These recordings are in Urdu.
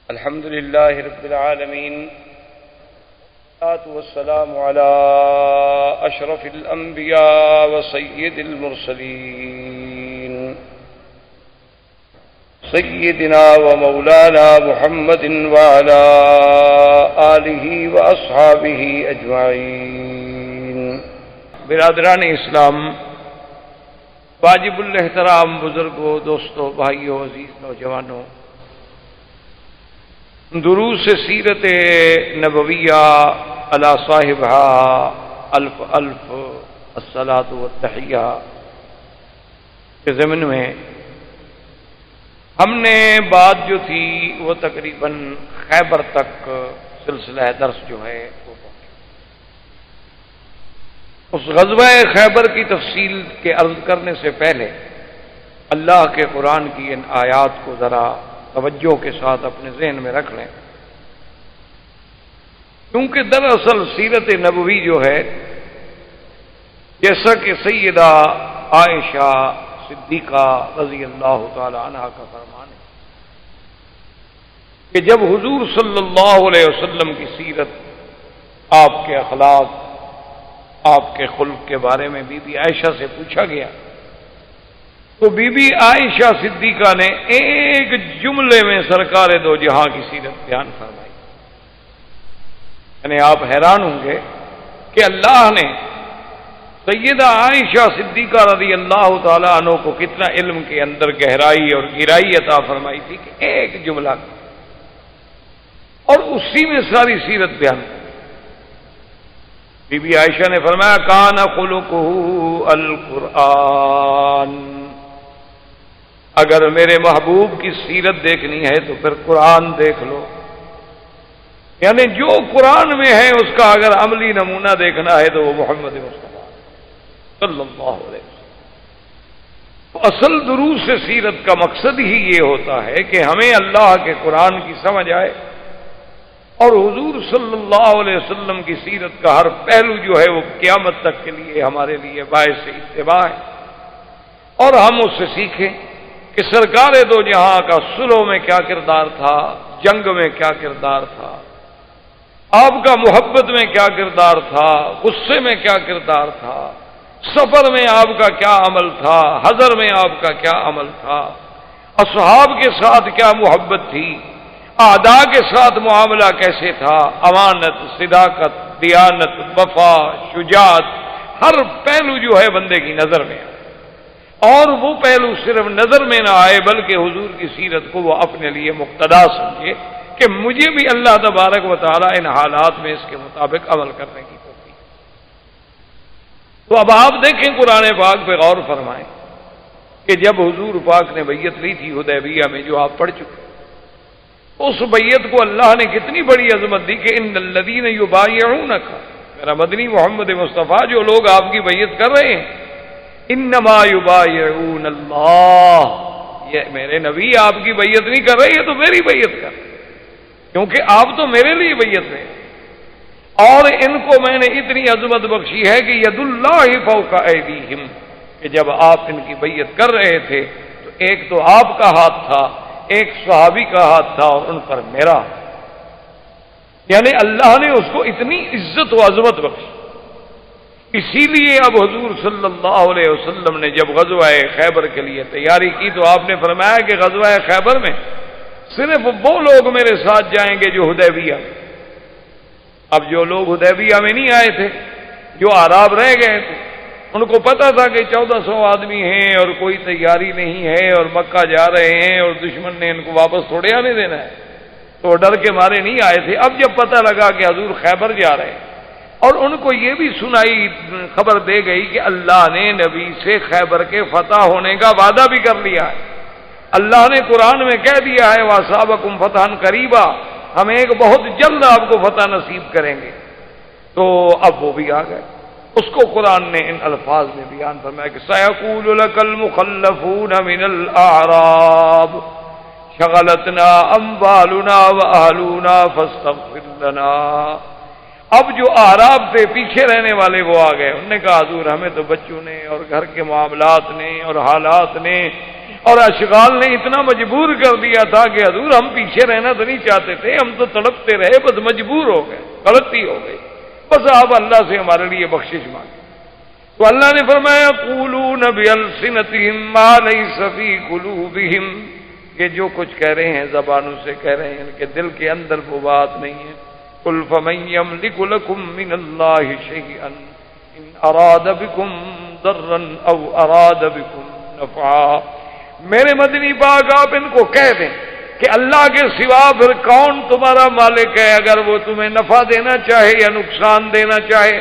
الحمد لله رب العالمين، والصلاة والسلام على أشرف الأنبياء وسيد المرسلين سيدنا ومولانا محمد وعلى آله وأصحابه أجمعين۔ برادران اسلام، واجب الاحترام بزرگوں، دوستوں، بھائیوں، عزیز نوجوانوں، دروس سیرت نبویہ علی صاحبہ الف الف الصلاۃ والتحیہ کے ضمن میں ہم نے بات جو تھی وہ تقریباً خیبر تک سلسلہ درس جو ہے وہ پہنچا۔ اس غزوہ خیبر کی تفصیل کے عرض کرنے سے پہلے اللہ کے قرآن کی ان آیات کو ذرا توجہ کے ساتھ اپنے ذہن میں رکھ لیں، کیونکہ دراصل سیرت نبوی جو ہے، جیسا کہ سیدہ عائشہ صدیقہ رضی اللہ تعالی عنہا کا فرمان ہے کہ جب حضور صلی اللہ علیہ وسلم کی سیرت، آپ کے اخلاق، آپ کے خلق کے بارے میں بی بی عائشہ سے پوچھا گیا تو بی بی عائشہ صدیقہ نے ایک جملے میں سرکار دو جہاں کی سیرت بیان فرمائی۔ یعنی آپ حیران ہوں گے کہ اللہ نے سیدہ عائشہ صدیقہ رضی اللہ تعالی عنہ کو کتنا علم کے اندر گہرائی اور گہرائی عطا فرمائی تھی کہ ایک جملہ اور اسی میں ساری سیرت بیان کی۔ بی بی عائشہ نے فرمایا کان خلقہ القرآن، اگر میرے محبوب کی سیرت دیکھنی ہے تو پھر قرآن دیکھ لو، یعنی جو قرآن میں ہے اس کا اگر عملی نمونہ دیکھنا ہے تو وہ محمد مصطفیٰ صلی اللہ علیہ وسلم۔ تو اصل دروس سے سیرت کا مقصد ہی یہ ہوتا ہے کہ ہمیں اللہ کے قرآن کی سمجھ آئے اور حضور صلی اللہ علیہ وسلم کی سیرت کا ہر پہلو جو ہے وہ قیامت تک کے لیے ہمارے لیے باعث اتباع ہے، اور ہم اس سے سیکھیں کہ سرکار دو جہاں کا صلح میں کیا کردار تھا، جنگ میں کیا کردار تھا، آپ کا محبت میں کیا کردار تھا، غصے میں کیا کردار تھا، سفر میں آپ کا کیا عمل تھا، حضر میں آپ کا کیا عمل تھا، اصحاب کے ساتھ کیا محبت تھی، اعداء کے ساتھ معاملہ کیسے تھا، امانت، صداقت، دیانت، وفا، شجاعت، ہر پہلو جو ہے بندے کی نظر میں آئے، اور وہ پہلو صرف نظر میں نہ آئے بلکہ حضور کی سیرت کو وہ اپنے لیے مقتدا سمجھے کہ مجھے بھی اللہ تبارک و تعالی ان حالات میں اس کے مطابق عمل کرنے کی توفیق۔ تو اب آپ دیکھیں قرآن پاک پہ غور فرمائیں کہ جب حضور پاک نے بیعت لی تھی حدیبیہ میں، جو آپ پڑھ چکے، اس بیعت کو اللہ نے کتنی بڑی عظمت دی کہ ان الذین یبایعونک، میرا مدنی محمد مصطفیٰ، جو لوگ آپ کی بیعت کر رہے ہیں، انما یبایعون اللہ، یہ میرے نبی آپ کی بیعت نہیں کر رہے، یہ تو میری بیعت کر رہے، کیونکہ آپ تو میرے لیے بیعت میں، اور ان کو میں نے اتنی عظمت بخشی ہے کہ ید اللہ فوق ایدیہم، کہ جب آپ ان کی بیعت کر رہے تھے تو ایک تو آپ کا ہاتھ تھا، ایک صحابی کا ہاتھ تھا، اور ان پر میرا، یعنی اللہ نے اس کو اتنی عزت و عظمت بخشی۔ اسی لیے اب حضور صلی اللہ علیہ وسلم نے جب غزوہ خیبر کے لیے تیاری کی تو آپ نے فرمایا کہ غزوہ خیبر میں صرف وہ لوگ میرے ساتھ جائیں گے جو حدیبیہ میں۔ اب جو لوگ حدیبیہ میں نہیں آئے تھے، جو اعراب رہ گئے تھے، ان کو پتا تھا کہ 1400 آدمی ہیں اور کوئی تیاری نہیں ہے اور مکہ جا رہے ہیں اور دشمن نے ان کو واپس تھوڑے آنے دینا ہے، تو ڈر کے مارے نہیں آئے تھے۔ اب جب پتہ لگا کہ حضور خیبر جا رہے ہیں، اور ان کو یہ بھی سنائی، خبر دے گئی کہ اللہ نے نبی سے خیبر کے فتح ہونے کا وعدہ بھی کر لیا ہے، اللہ نے قرآن میں کہہ دیا ہے وَأَصَابَكُمْ فَتْحًا قَرِيبًا، ہم ایک بہت جلد آپ کو فتح نصیب کریں گے۔ تو اب وہ بھی آ گئے، اس کو قرآن نے ان الفاظ میں بیان فرمایا کہ سَيَقُولُ لَكَ الْمُخَلَّفُونَ مِنَ الْأَعْرَابِ شَغَلَتْنَا أَمْوَالُنَا وَأَهْلُونَا فَاسْتَغْفِرْ لَنَا۔ اب جو اعراب سے پیچھے رہنے والے وہ آ گئے، انہوں نے کہا حضور ہمیں تو بچوں نے اور گھر کے معاملات نے اور حالات نے اور اشغال نے اتنا مجبور کر دیا تھا کہ حضور ہم پیچھے رہنا تو نہیں چاہتے تھے، ہم تو تڑپتے رہے، بس مجبور ہو گئے، غلطی ہو گئی، بس آپ اللہ سے ہمارے لیے بخشش مانگیں۔ تو اللہ نے فرمایا قولون بألسنتہم ما لیس فی قلوبہم، کہ جو کچھ کہہ رہے ہیں زبانوں سے کہہ رہے ہیں، ان کے دل کے اندر وہ بات نہیں ہے۔ قل فمن یملک لکم من اللہ شیئا ان اراد بکم ضرا او اراد بکم نفعا، میرے مدنی پاک آپ ان کو کہہ دیں کہ اللہ کے سوا پھر کون تمہارا مالک ہے اگر وہ تمہیں نفع دینا چاہے یا نقصان دینا چاہے۔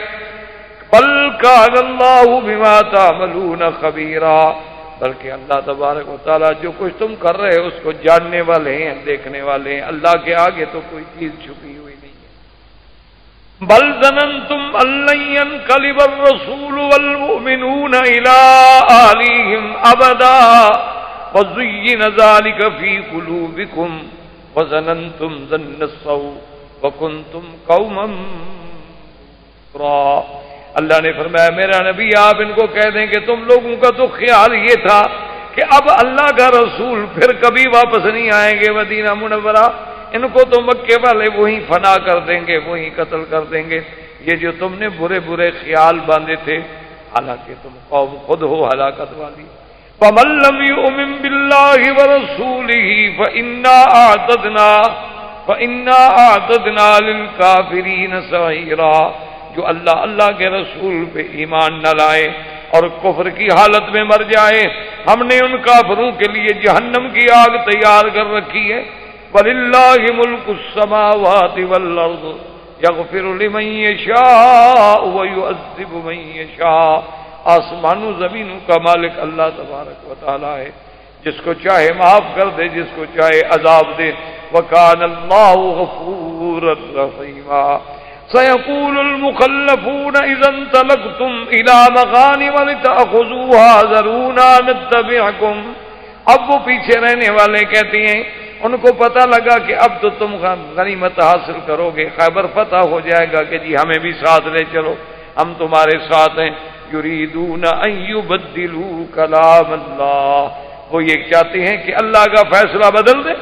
بل کان اللہ بما تعملون خبیرا، بلکہ اللہ تبارک و تعالیٰ جو کچھ تم کر رہے ہو اس کو جاننے والے ہیں، دیکھنے والے ہیں، اللہ کے آگے تو کوئی چیز چھپی ہوئی نہیں ہے۔ بل ظننتم ان لن ينقلب الرسول والمؤمنون الى اهلهم ابدا وزين ذلك في قلوبكم وظننتم ظن السوء وكنتم قوما مسرا۔ اللہ نے فرمایا میرا نبی آپ ان کو کہہ دیں کہ تم لوگوں کا تو خیال یہ تھا کہ اب اللہ کا رسول پھر کبھی واپس نہیں آئیں گے مدینہ منورہ، ان کو تو مکے والے وہیں فنا کر دیں گے، وہیں قتل کر دیں گے۔ یہ جو تم نے برے برے خیال باندھے تھے، حالانکہ تم قوم خود ہو ہلاکت والی۔ فَمَن لَّمْ يُؤْمِن بِاللَّهِ وَرَسُولِهِ فَإِنَّا أَعْتَدْنَا لِلْكَافِرِينَ سَعِيرًا، جو اللہ کے رسول پہ ایمان نہ لائے اور کفر کی حالت میں مر جائے، ہم نے ان کافروں کے لیے جہنم کی آگ تیار کر رکھی ہے۔ وَلِلَّهِ مُلْكُ السَّمَاوَاتِ وَالْأَرْضِ يَغْفِرُ لِمَن يَشَاءُ وَيُعَذِّبُ مَن يَشَاءُ، آسمانوں زمینوں کا مالک اللہ تبارک و تعالی ہے، جس کو چاہے معاف کر دے، جس کو چاہے عذاب دے۔ وَكَانَ اللَّهُ غَفُورًا رَحِيمًا۔ سَيَقُولُ الْمُخَلَّفُونَ إِذَا انطَلَقْتُمْ إِلَىٰ مَغَانِمَ لِتَأْخُذُوهَا ذَرُونَا نَتَّبِعْكُمْ، اب وہ پیچھے رہنے والے کہتی ہیں ان کو پتہ لگا کہ اب تو تم غنیمت حاصل کرو گے، خیبر فتح ہو جائے گا کہ جی ہمیں بھی ساتھ لے چلو، ہم تمہارے ساتھ ہیں۔ یریدون ان یبدلوا کلام اللہ، وہ یہ چاہتے ہیں کہ اللہ کا فیصلہ بدل دے۔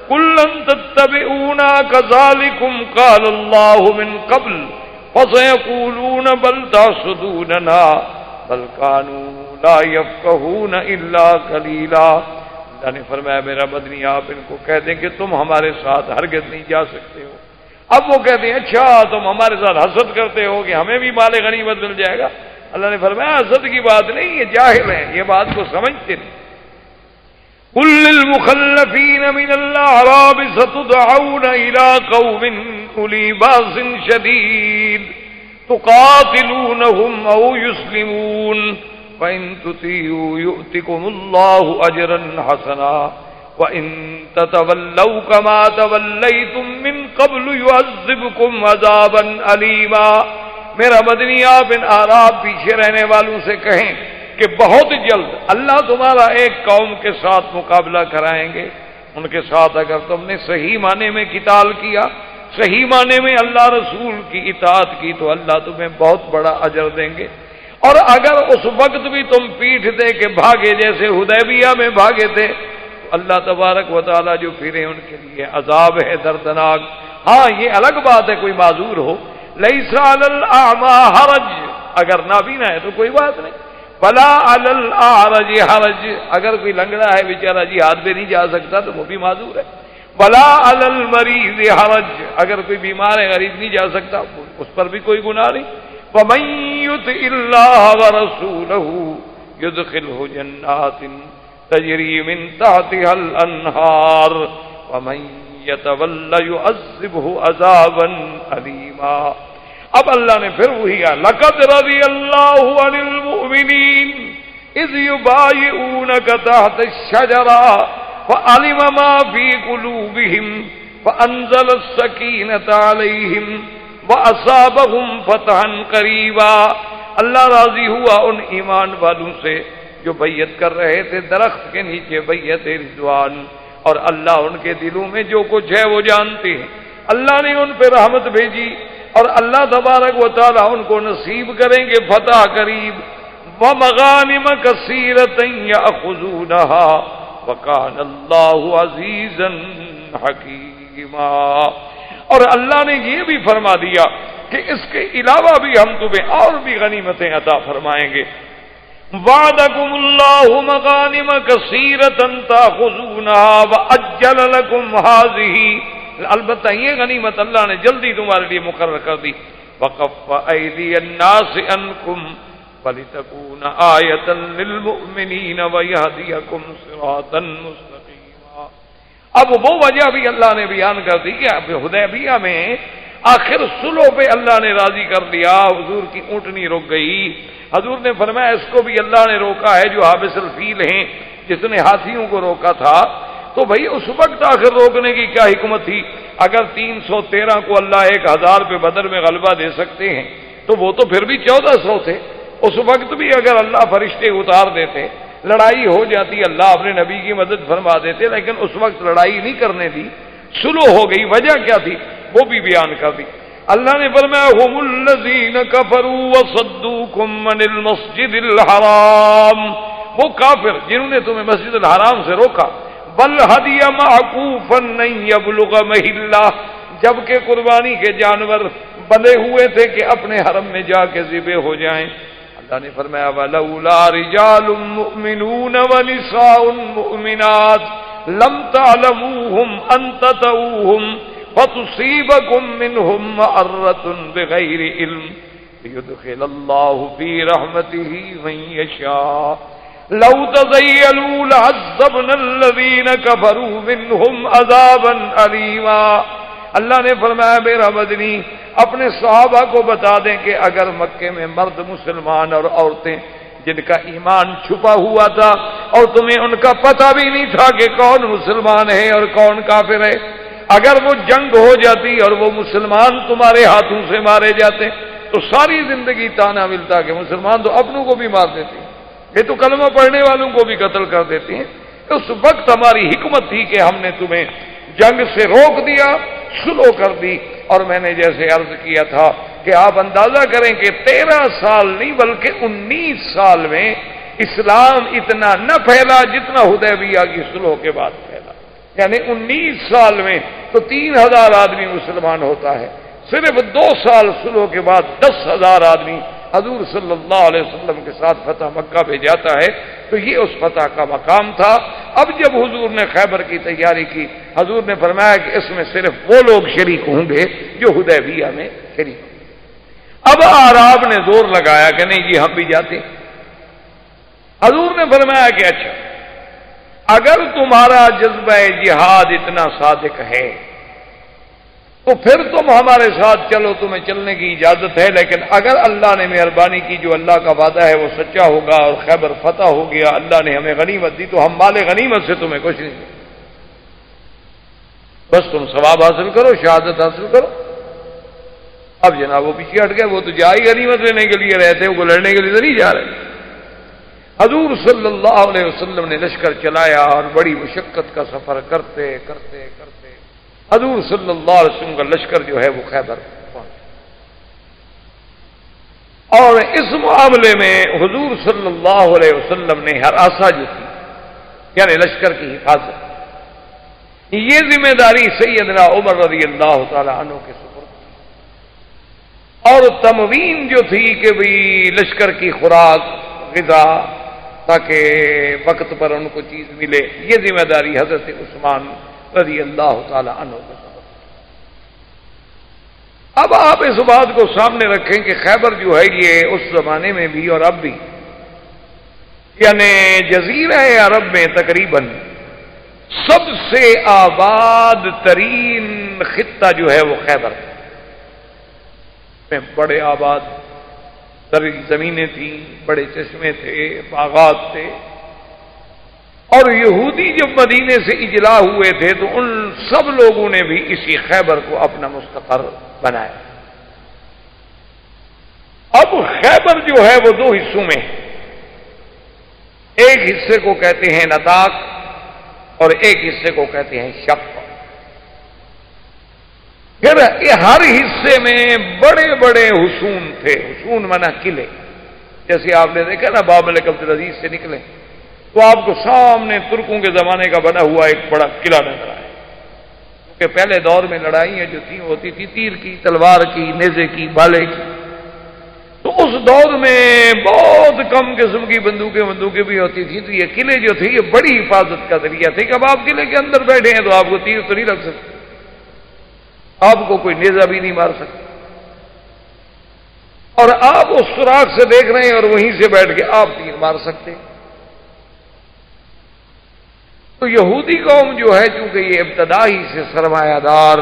قل لن تتبعونا كذلكم قال الله من قبل فسيقولون بل تحسدوننا بل كانوا لا يفقهون الا قليلا۔ اللہ نے فرمایا میرا مدنی آپ ان کو کہہ دیں کہ تم ہمارے ساتھ ہرگز نہیں جا سکتے ہو۔ اب وہ کہتے ہیں اچھا تم ہمارے ساتھ حسد کرتے ہو کہ ہمیں بھی مال غنیمت مل جائے گا۔ اللہ نے فرمایا حسد کی بات نہیں، یہ جاہل ہیں، یہ بات کو سمجھتے نہیں۔ قل للمخلفین من الاعراب ستدعون الى قوم اولی باس شدید تقاتلونهم او يسلمون فإن تطيعوا يؤتكم الله أجرا حسنا وإن تتولوا كما توليتم من قبل يعذبكم عذابا أليما۔ میرا مدنی آپ ان اعراب پیچھے رہنے والوں سے کہیں کہ بہت جلد اللہ تمہارا ایک قوم کے ساتھ مقابلہ کرائیں گے، ان کے ساتھ اگر تم نے صحیح معنی میں قتال کیا، صحیح معنی میں اللہ رسول کی اطاعت کی تو اللہ تمہیں بہت بڑا اجر دیں گے، اور اگر اس وقت بھی تم پیٹھ دے کے بھاگے جیسے حدیبیہ میں بھاگے تھے تو اللہ تبارک و تعالیٰ جو پھرے ان کے لیے عذاب ہے دردناک۔ ہاں یہ الگ بات ہے کوئی معذور ہو، لیس علی الاعمی حرج، اگر نابینا ہے تو کوئی بات نہیں، ولا علی الاعرج حرج، اگر کوئی لنگڑا ہے بیچارہ جہاد پہ نہیں جا سکتا تو وہ بھی معذور ہے، ولا علی المریض حرج، اگر کوئی بیمار ہے غریب نہیں جا سکتا اس پر بھی کوئی گناہ نہیں۔ وَمَن يُطِعِ اللَّهَ وَرَسُولَهُ يُدْخِلْهُ جَنَّاتٍ تَجْرِي مِن تَحْتِهَا الْأَنْهَارُ وَمَن يَتَوَلَّ يُعَذِّبْهُ عَذَابًا أَلِيمًا۔ اب اللہ نے پھر وہی کہا لَقَدْ رَضِيَ اللَّهُ عَنِ الْمُؤْمِنِينَ إِذْ يُبَايِعُونَكَ تَحْتَ الشَّجَرَةِ فَعَلِمَ مَا فِي قُلُوبِهِمْ فَأَنزَلَ السَّكِينَةَ عَلَيْهِمْ وَأَصَابَهُمْ فَتْحًا قَرِيبًا۔ اللہ راضی ہوا ان ایمان والوں سے جو بیعت کر رہے تھے درخت کے نیچے، بیعت رضوان، اور اللہ ان کے دلوں میں جو کچھ ہے وہ جانتے ہیں۔ اللہ نے ان پہ رحمت بھیجی اور اللہ تبارک و تعالی ان کو نصیب کریں گے فتح قریب۔ وَمَغَانِمَ كَثِيرَةً يَأْخُذُونَهَا وکان اللہ عزیزا حکیما۔ اور اللہ نے یہ بھی فرما دیا کہ اس کے علاوہ بھی ہم تمہیں اور بھی غنیمتیں عطا فرمائیں گے۔ وعدکم اللہ مغانم کثیرۃ تاخذونها واجل لکم هذه، البتہ یہ غنیمت اللہ نے جلدی تمہارے لیے مقرر کر دی۔ وکف ایدی الناس عنکم ولتکون آیۃ للمؤمنین ویہدیکم صراطا مستقیما۔ اب وہ وجہ بھی اللہ نے بیان کر دی کہ اب حدیبیہ میں آخر صلح پہ اللہ نے راضی کر دیا، حضور کی اونٹنی رک گئی۔ حضور نے فرمایا اس کو بھی اللہ نے روکا ہے جو حابس الفیل ہیں، جس نے ہاتھیوں کو روکا تھا۔ تو بھئی اس وقت آخر روکنے کی کیا حکمت تھی؟ اگر 313 کو اللہ 1000 پہ بدر میں غلبہ دے سکتے ہیں تو وہ تو پھر بھی 1400 تھے۔ اس وقت بھی اگر اللہ فرشتے اتار دیتے، لڑائی ہو جاتی، اللہ اپنے نبی کی مدد فرما دیتے، لیکن اس وقت لڑائی نہیں کرنے دی، صلح ہو گئی۔ وجہ کیا تھی وہ بھی بیان کر دی۔ اللہ نے فرمایا هم الذین کفروا وصدوکم عن المسجد الحرام، وہ کافر جنہوں نے تمہیں مسجد الحرام سے روکا، والہدی معکوفا ان یبلغ محلہ، جبکہ قربانی کے جانور بندے ہوئے تھے کہ اپنے حرم میں جا کے ذبح ہو جائیں۔ اللہ نے فرمایا ولولا رجال مؤمنون ونساء مؤمنات لم تعلموهم ان تطؤوهم فتصيبكم منهم معرة بغير علم ليدخل الله في رحمته من يشاء لو تزيلوا لعذبنا الذين كفروا منهم عذابا أليما۔ اللہ نے فرمایا میرا مدنی اپنے صحابہ کو بتا دیں کہ اگر مکے میں مرد مسلمان اور عورتیں جن کا ایمان چھپا ہوا تھا اور تمہیں ان کا پتہ بھی نہیں تھا کہ کون مسلمان ہے اور کون کافر ہے، اگر وہ جنگ ہو جاتی اور وہ مسلمان تمہارے ہاتھوں سے مارے جاتے تو ساری زندگی تانا ملتا کہ مسلمان تو اپنوں کو بھی مار دیتے ہیں، یہ تو کلمہ پڑھنے والوں کو بھی قتل کر دیتے ہیں۔ اس وقت ہماری حکمت تھی کہ ہم نے تمہیں جنگ سے روک دیا، صلح کر دی۔ اور میں نے جیسے عرض کیا تھا کہ آپ اندازہ کریں کہ 13 سال نہیں بلکہ 19 سال میں اسلام اتنا نہ پھیلا جتنا حدیبیہ کی صلح کے بعد پھیلا، یعنی 19 سال میں تو 3000 آدمی مسلمان ہوتا ہے، صرف 2 سال صلح کے بعد 10,000 آدمی حضور صلی اللہ علیہ وسلم کے ساتھ فتح مکہ پہ جاتا ہے۔ تو یہ اس فتح کا مقام تھا۔ اب جب حضور نے خیبر کی تیاری کی، حضور نے فرمایا کہ اس میں صرف وہ لوگ شریک ہوں گے جو حدیبیہ میں شریک ہوں گے۔ اب اعراب نے زور لگایا کہ نہیں جی ہم بھی جاتے۔ حضور نے فرمایا کہ اچھا اگر تمہارا جذبہ جہاد اتنا صادق ہے تو پھر تم ہمارے ساتھ چلو، تمہیں چلنے کی اجازت ہے، لیکن اگر اللہ نے مہربانی کی جو اللہ کا وعدہ ہے وہ سچا ہوگا اور خیبر فتح ہو گیا، اللہ نے ہمیں غنیمت دی تو ہم مال غنیمت سے تمہیں کچھ نہیں دیں، بس تم ثواب حاصل کرو، شہادت حاصل کرو۔ اب جناب وہ پیچھے ہٹ گئے، وہ تو جا ہی غنیمت لینے کے لیے رہتے ہیں، وہ لڑنے کے لیے تو نہیں جا رہے۔ حضور صلی اللہ علیہ وسلم نے لشکر چلایا اور بڑی مشقت کا سفر کرتے کرتے کرتے حضور صلی اللہ علیہ وسلم کا لشکر جو ہے وہ خیبر پہنچا۔ اور اس معاملے میں حضور صلی اللہ علیہ وسلم نے ہراساں جو تھی یعنی لشکر کی حفاظت، یہ ذمہ داری سیدنا عمر رضی اللہ تعالی عنہ کے سپرد تھی، اور تموین جو تھی کہ بھئی لشکر کی خوراک غذا تاکہ وقت پر ان کو چیز ملے، یہ ذمہ داری حضرت عثمان رضی اللہ تعالی عنہ کو سپرد۔ اب آپ اس بات کو سامنے رکھیں کہ خیبر جو ہے یہ اس زمانے میں بھی اور اب بھی یعنی جزیرہ عرب میں تقریباً سب سے آباد ترین خطہ جو ہے وہ خیبر میں بڑے آباد ترین زمینیں تھیں، بڑے چشمے تھے، باغات تھے، اور یہودی جب مدینے سے اجلا ہوئے تھے تو ان سب لوگوں نے بھی اسی خیبر کو اپنا مستقر بنایا۔ اب خیبر جو ہے وہ 2 حصوں میں ہے، ایک حصے کو کہتے ہیں نطاق اور ایک حصے کو کہتے ہیں شق۔ پھر ہر حصے میں بڑے بڑے حصون تھے، حصون مانا قلعے، جیسے آپ نے دیکھا نا باب الملک عبدالعزیز سے نکلے تو آپ کو سامنے ترکوں کے زمانے کا بنا ہوا ایک بڑا قلعہ نظر آئے، کیونکہ پہلے دور میں لڑائیاں جو تھیں ہوتی تھی تیر کی، تلوار کی، نیزے کی، بھالے کی، تو اس دور میں بہت کم قسم کی بندوقیں بھی ہوتی تھیں، تو یہ قلعے جو تھے یہ بڑی حفاظت کا ذریعہ تھے کہ اب آپ قلعے کے اندر بیٹھے ہیں تو آپ کو تیر تو نہیں لگ سکتے، آپ کو کوئی نیزہ بھی نہیں مار سکتا، اور آپ اس سوراخ سے دیکھ رہے ہیں اور وہیں سے بیٹھ کے آپ تیر مار سکتے ہیں۔ تو یہودی قوم جو ہے چونکہ یہ ابتدا ہی سے سرمایہ دار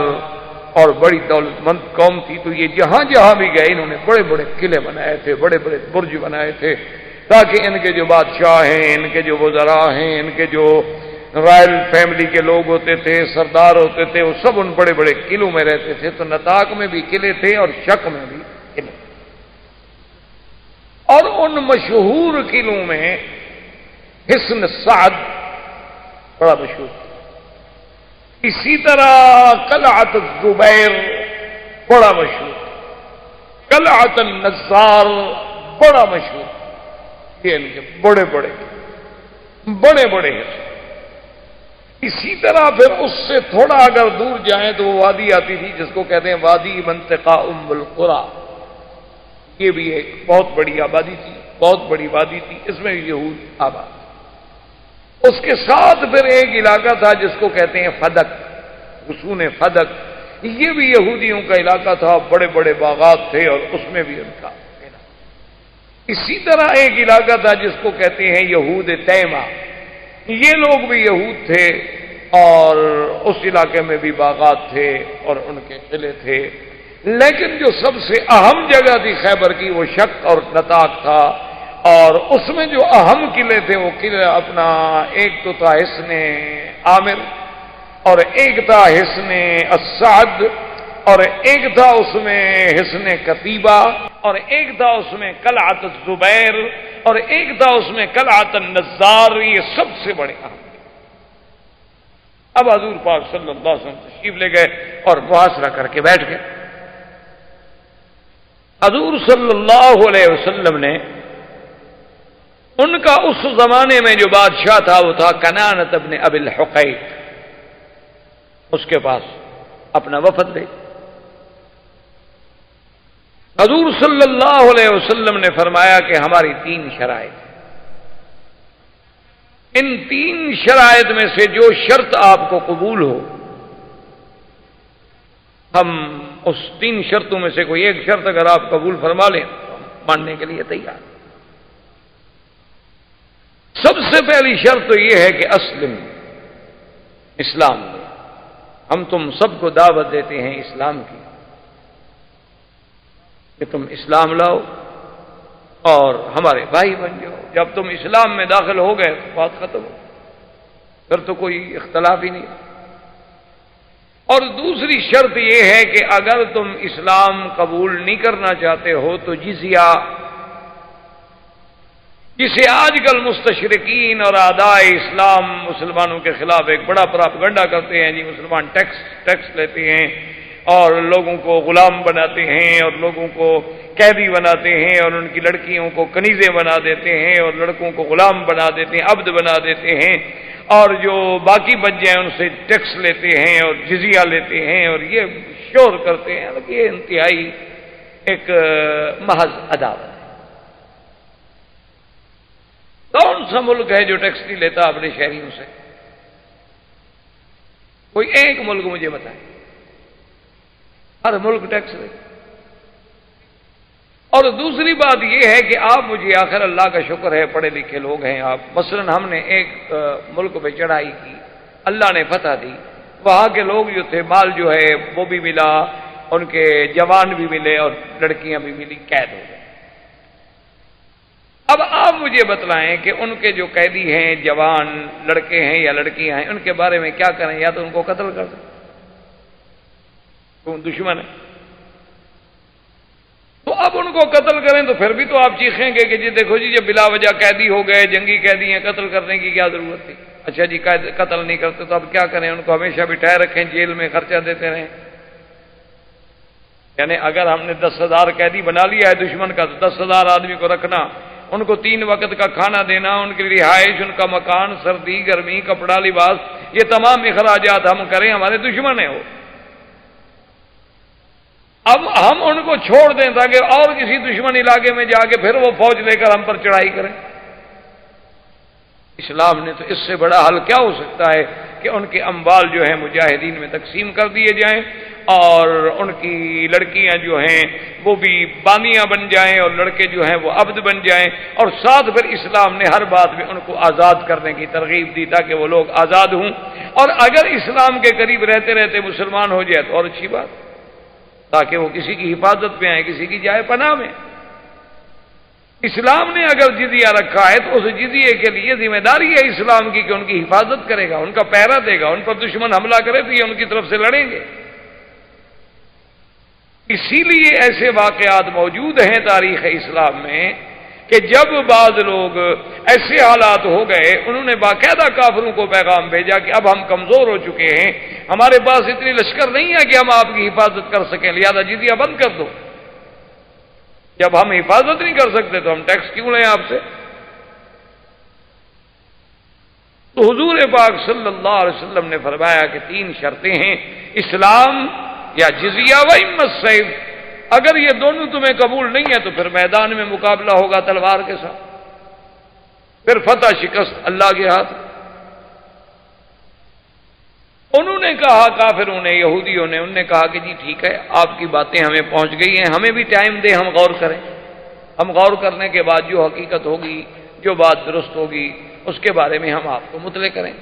اور بڑی دولت مند قوم تھی، تو یہ جہاں جہاں بھی گئے انہوں نے بڑے بڑے قلعے بنائے تھے، بڑے بڑے برج بنائے تھے، تاکہ ان کے جو بادشاہ ہیں، ان کے جو وزراء ہیں، ان کے جو رائل فیملی کے لوگ ہوتے تھے، سردار ہوتے تھے، وہ سب ان بڑے بڑے قلعوں میں رہتے تھے۔ تو نطاق میں بھی قلعے تھے اور شک میں بھی قلعے، اور ان مشہور قلعوں میں حصن سعد بڑا مشہور، اسی طرح قلعۃ الزبیر بڑا مشہور، قلعۃ النزار بڑا مشہور، یہ ان کے بڑے بڑے حصے۔ اسی طرح پھر اس سے تھوڑا اگر دور جائیں تو وہ وادی آتی تھی جس کو کہتے ہیں وادی منطقہ ام القری، یہ بھی ایک بہت بڑی آبادی تھی، بہت بڑی وادی تھی، اس میں یہود آباد۔ اس کے ساتھ پھر ایک علاقہ تھا جس کو کہتے ہیں فدق، غصون فدق، یہ بھی یہودیوں کا علاقہ تھا، بڑے بڑے باغات تھے اور اس میں بھی ان کا علاقہ۔ اسی طرح ایک علاقہ تھا جس کو کہتے ہیں یہود تیمہ، یہ لوگ بھی یہود تھے اور اس علاقے میں بھی باغات تھے اور ان کے قلعے تھے، لیکن جو سب سے اہم جگہ تھی خیبر کی وہ شک اور نطاق تھا، اور اس میں جو اہم قلعے تھے وہ قلعہ اپنا ایک تو تھا حصن عامر، اور ایک تھا حصن السعد، اور ایک تھا اس میں حصن قتیبہ، اور ایک تھا اس میں قلعۃ الزبیر، اور ایک تھا اس میں قلعۃ النزار، یہ سب سے بڑے اہم۔ اب حضور پاک صلی اللہ علیہ وسلم تشریف لے گئے اور محاصرہ کر کے بیٹھ گئے۔ حضور صلی اللہ علیہ وسلم نے ان کا اس زمانے میں جو بادشاہ تھا وہ تھا کنانۃ ابن ابی الحقیق، اس کے پاس اپنا وفد دے۔ حضور صلی اللہ علیہ وسلم نے فرمایا کہ ہماری 3 شرائط، ان 3 شرائط میں سے جو شرط آپ کو قبول ہو، ہم اس 3 شرطوں میں سے کوئی ایک شرط اگر آپ قبول فرما لیں تو ہم ماننے کے لیے تیار۔ سب سے پہلی شرط تو یہ ہے کہ اسلم، اسلام لے، ہم تم سب کو دعوت دیتے ہیں اسلام کی کہ تم اسلام لاؤ اور ہمارے بھائی بن جاؤ۔ جب تم اسلام میں داخل ہو گئے تو بات ختم ہو، پھر تو کوئی اختلاف ہی نہیں۔ اور دوسری شرط یہ ہے کہ اگر تم اسلام قبول نہیں کرنا چاہتے ہو تو جزیہ، جسے آج کل مستشرقین اور اعداء اسلام مسلمانوں کے خلاف ایک بڑا پراپگنڈا کرتے ہیں، جی مسلمان ٹیکس لیتے ہیں اور لوگوں کو غلام بناتے ہیں اور لوگوں کو قیدی بناتے ہیں اور ان کی لڑکیوں کو کنیزیں بنا دیتے ہیں اور لڑکوں کو غلام بنا دیتے ہیں، عبد بنا دیتے ہیں، اور جو باقی بچ جائیں ان سے ٹیکس لیتے ہیں اور جزیہ لیتے ہیں اور یہ شور کرتے ہیں، یہ انتہائی ایک محض عداوت ہے۔ کون سا ملک ہے جو ٹیکس نہیں لیتا اپنے شہریوں سے؟ کوئی ایک ملک مجھے بتائیں، ہر ملک ٹیکس لے۔ اور دوسری بات یہ ہے کہ آپ مجھے، آخر اللہ کا شکر ہے پڑھے لکھے لوگ ہیں آپ، مثلا ہم نے ایک ملک پہ چڑھائی کی، اللہ نے فتح دی، وہاں کے لوگ جو تھے مال جو ہے وہ بھی ملا، ان کے جوان بھی ملے اور لڑکیاں بھی ملی، قید ہو گئے۔ اب آپ مجھے بتلائیں کہ ان کے جو قیدی ہیں، جوان لڑکے ہیں یا لڑکیاں ہیں، ان کے بارے میں کیا کریں؟ یا تو ان کو قتل کر دیں، کیوں دشمن ہے؟ تو اب ان کو قتل کریں تو پھر بھی تو آپ چیخیں گے کہ جی دیکھو جی جب بلا وجہ قیدی ہو گئے، جنگی قیدی ہیں، قتل کرنے کی کیا ضرورت تھی؟ اچھا جی قتل نہیں کرتے تو اب کیا کریں؟ ان کو ہمیشہ بٹھائے رکھیں، جیل میں خرچہ دیتے رہیں؟ یعنی اگر ہم نے 10,000 قیدی بنا لیا ہے دشمن کا تو 10,000 آدمی کو رکھنا، ان کو 3 وقت کا کھانا دینا، ان کی رہائش، ان کا مکان، سردی گرمی، کپڑا لباس، یہ تمام اخراجات ہم کریں، ہمارے دشمن ہیں وہ. اب ہم ان کو چھوڑ دیں تاکہ اور کسی دشمن علاقے میں جا کے پھر وہ فوج لے کر ہم پر چڑھائی کریں. اسلام نے تو اس سے بڑا حل کیا ہو سکتا ہے کہ ان کے اموال جو ہیں مجاہدین میں تقسیم کر دیے جائیں، اور ان کی لڑکیاں جو ہیں وہ بھی بانیاں بن جائیں، اور لڑکے جو ہیں وہ عبد بن جائیں. اور ساتھ پھر اسلام نے ہر بات میں ان کو آزاد کرنے کی ترغیب دی تاکہ وہ لوگ آزاد ہوں. اور اگر اسلام کے قریب رہتے رہتے مسلمان ہو جائے تو اور اچھی بات، تاکہ وہ کسی کی حفاظت میں آئے، کسی کی جائے پناہ میں. اسلام نے اگر جزیہ رکھا ہے تو اس جزیے کے لیے ذمہ داری ہے اسلام کی کہ ان کی حفاظت کرے گا، ان کا پہرا دے گا. ان پر دشمن حملہ کرے تو یہ ان کی طرف سے لڑیں گے. اسی لیے ایسے واقعات موجود ہیں تاریخ اسلام میں کہ جب بعض لوگ ایسے حالات ہو گئے، انہوں نے باقاعدہ کافروں کو پیغام بھیجا کہ اب ہم کمزور ہو چکے ہیں، ہمارے پاس اتنی لشکر نہیں ہے کہ ہم آپ کی حفاظت کر سکیں، لہذا جزیہ بند کر دو. جب ہم حفاظت نہیں کر سکتے تو ہم ٹیکس کیوں لیں آپ سے؟ تو حضور پاک صلی اللہ علیہ وسلم نے فرمایا کہ 3 شرطیں ہیں، اسلام یا جزیہ و اما السیف. اگر یہ دونوں تمہیں قبول نہیں ہے تو پھر میدان میں مقابلہ ہوگا تلوار کے ساتھ، پھر فتح شکست اللہ کے ہاتھ. انہوں نے کہا، کافروں نے، یہودیوں نے، انہوں نے کہا کہ جی ٹھیک ہے، آپ کی باتیں ہمیں پہنچ گئی ہیں، ہمیں بھی ٹائم دیں، ہم غور کریں. ہم غور کرنے کے بعد جو حقیقت ہوگی، جو بات درست ہوگی، اس کے بارے میں ہم آپ کو مطلع کریں.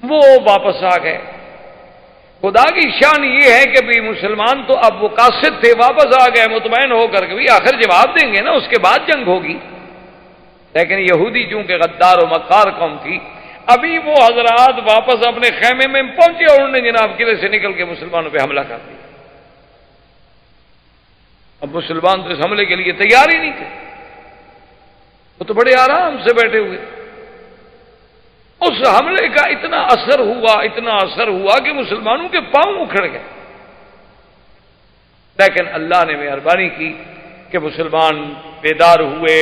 وہ واپس آ گئے. خدا کی شان یہ ہے کہ بھی مسلمان تو اب وہ قاصد تھے، واپس آ گئے مطمئن ہو کر کے بھی آخر جواب دیں گے نا، اس کے بعد جنگ ہوگی. لیکن یہودی چونکہ غدار و مکار قوم تھی، ابھی وہ حضرات واپس اپنے خیمے میں پہنچے اور انہوں نے جناب قلعے سے نکل کے مسلمانوں پہ حملہ کر دیا. اب مسلمان تو اس حملے کے لیے تیار ہی نہیں تھے، وہ تو بڑے آرام سے بیٹھے ہوئے. اس حملے کا اتنا اثر ہوا کہ مسلمانوں کے پاؤں اکھڑ گئے. لیکن اللہ نے مہربانی کی کہ مسلمان بیدار ہوئے،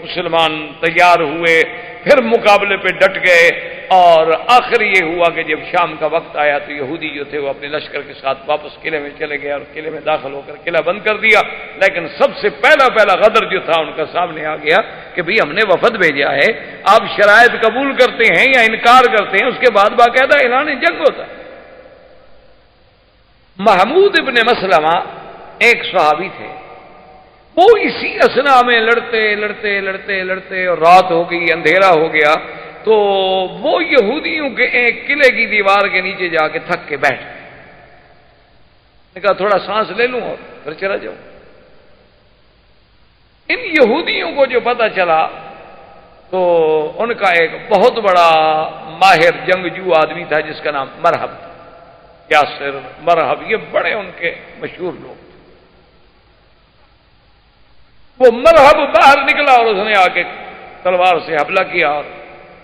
مسلمان تیار ہوئے، پھر مقابلے پہ ڈٹ گئے. اور آخر یہ ہوا کہ جب شام کا وقت آیا تو یہودی جو تھے وہ اپنے لشکر کے ساتھ واپس قلعے میں چلے گئے اور قلعے میں داخل ہو کر قلعہ بند کر دیا. لیکن سب سے پہلا غدر جو تھا ان کا سامنے آ گیا کہ بھئی ہم نے وفد بھیجا ہے، آپ شرائط قبول کرتے ہیں یا انکار کرتے ہیں، اس کے بعد باقاعدہ اعلان جنگ ہوتا ہے. محمود ابن مسلمہ ایک صحابی تھے، وہ اسی اثنا میں لڑتے اور رات ہو گئی، اندھیرا ہو گیا، تو وہ یہودیوں کے ایک قلعے کی دیوار کے نیچے جا کے تھک کے بیٹھ گئے. نے کہا تھوڑا سانس لے لوں اور پھر چلا جاؤں. ان یہودیوں کو جو پتہ چلا تو ان کا ایک بہت بڑا ماہر جنگجو آدمی تھا جس کا نام مرحب، یاسر مرحب، یہ بڑے ان کے مشہور لوگ تھے. وہ مرحب باہر نکلا اور اس نے آ کے تلوار سے حملہ کیا، اور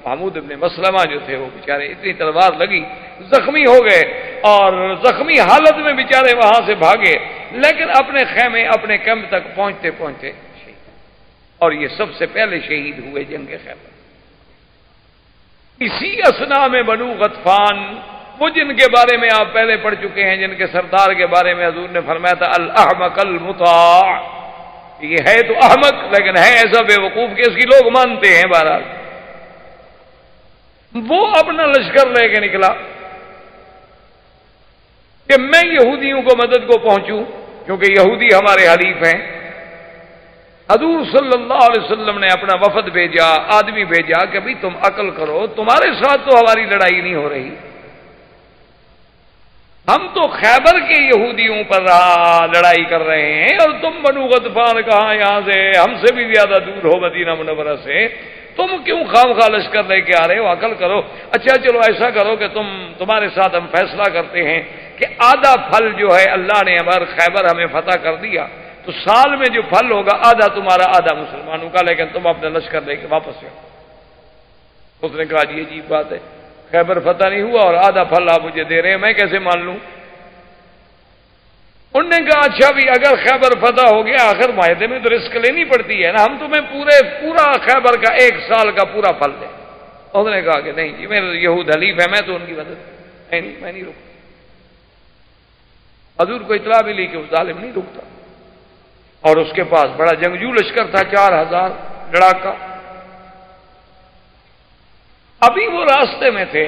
محمود ابن مسلمہ جو تھے وہ بیچارے اتنی تلوار لگی زخمی ہو گئے، اور زخمی حالت میں بیچارے وہاں سے بھاگے، لیکن اپنے خیمے اپنے کیمپ تک پہنچتے شہید. اور یہ سب سے پہلے شہید ہوئے جنگ خیبر. اسی اثنا میں بنو غطفان، وہ جن کے بارے میں آپ پہلے پڑھ چکے ہیں، جن کے سردار کے بارے میں حضور نے فرمایا تھا الاحمق المطاع، یہ ہے تو احمق لیکن ہے ایسا بے وقوف کہ اس کی لوگ مانتے ہیں. بہرحال وہ اپنا لشکر لے کے نکلا کہ میں یہودیوں کو مدد کو پہنچوں، کیونکہ یہودی ہمارے حلیف ہیں. حضور صلی اللہ علیہ وسلم نے اپنا وفد بھیجا، آدمی بھیجا کہ بھئی تم عقل کرو، تمہارے ساتھ تو ہماری لڑائی نہیں ہو رہی، ہم تو خیبر کے یہودیوں پر لڑائی کر رہے ہیں، اور تم بنو غطفان کہاں یہاں سے ہم سے بھی زیادہ دور ہو مدینہ منورہ سے، تم کیوں خواہ لشکر لے کے آ رہے ہو؟ عقل کرو. اچھا چلو ایسا کرو کہ تمہارے ساتھ ہم فیصلہ کرتے ہیں کہ آدھا پھل جو ہے اللہ نے ہمارا خیبر ہمیں فتح کر دیا، تو سال میں جو پھل ہوگا آدھا تمہارا آدھا مسلمانوں کا، لیکن تم اپنا لشکر لے کے واپس جاؤ. اس نے کہا یہ عجیب بات ہے، خیبر فتح نہیں ہوا اور آدھا پھل آپ مجھے دے رہے ہیں، میں کیسے مان لوں؟ انہوں نے کہا اچھا بھی اگر خیبر فتح ہو گیا آخر معاہدے میں تو رسک لینی پڑتی ہے نا، ہم تمہیں پورا خیبر کا 1 سال کا پورا پھل دیں۔ انہوں نے کہا کہ نہیں جی میرے یہود حلیف ہے، میں تو ان کی مدد نہیں میں نہیں رکتا۔ حضور کو اطلاع ملی کہ وہ ظالم نہیں رکتا، اور اس کے پاس بڑا جنگجو لشکر تھا 4000 لڑاکا۔ ابھی وہ راستے میں تھے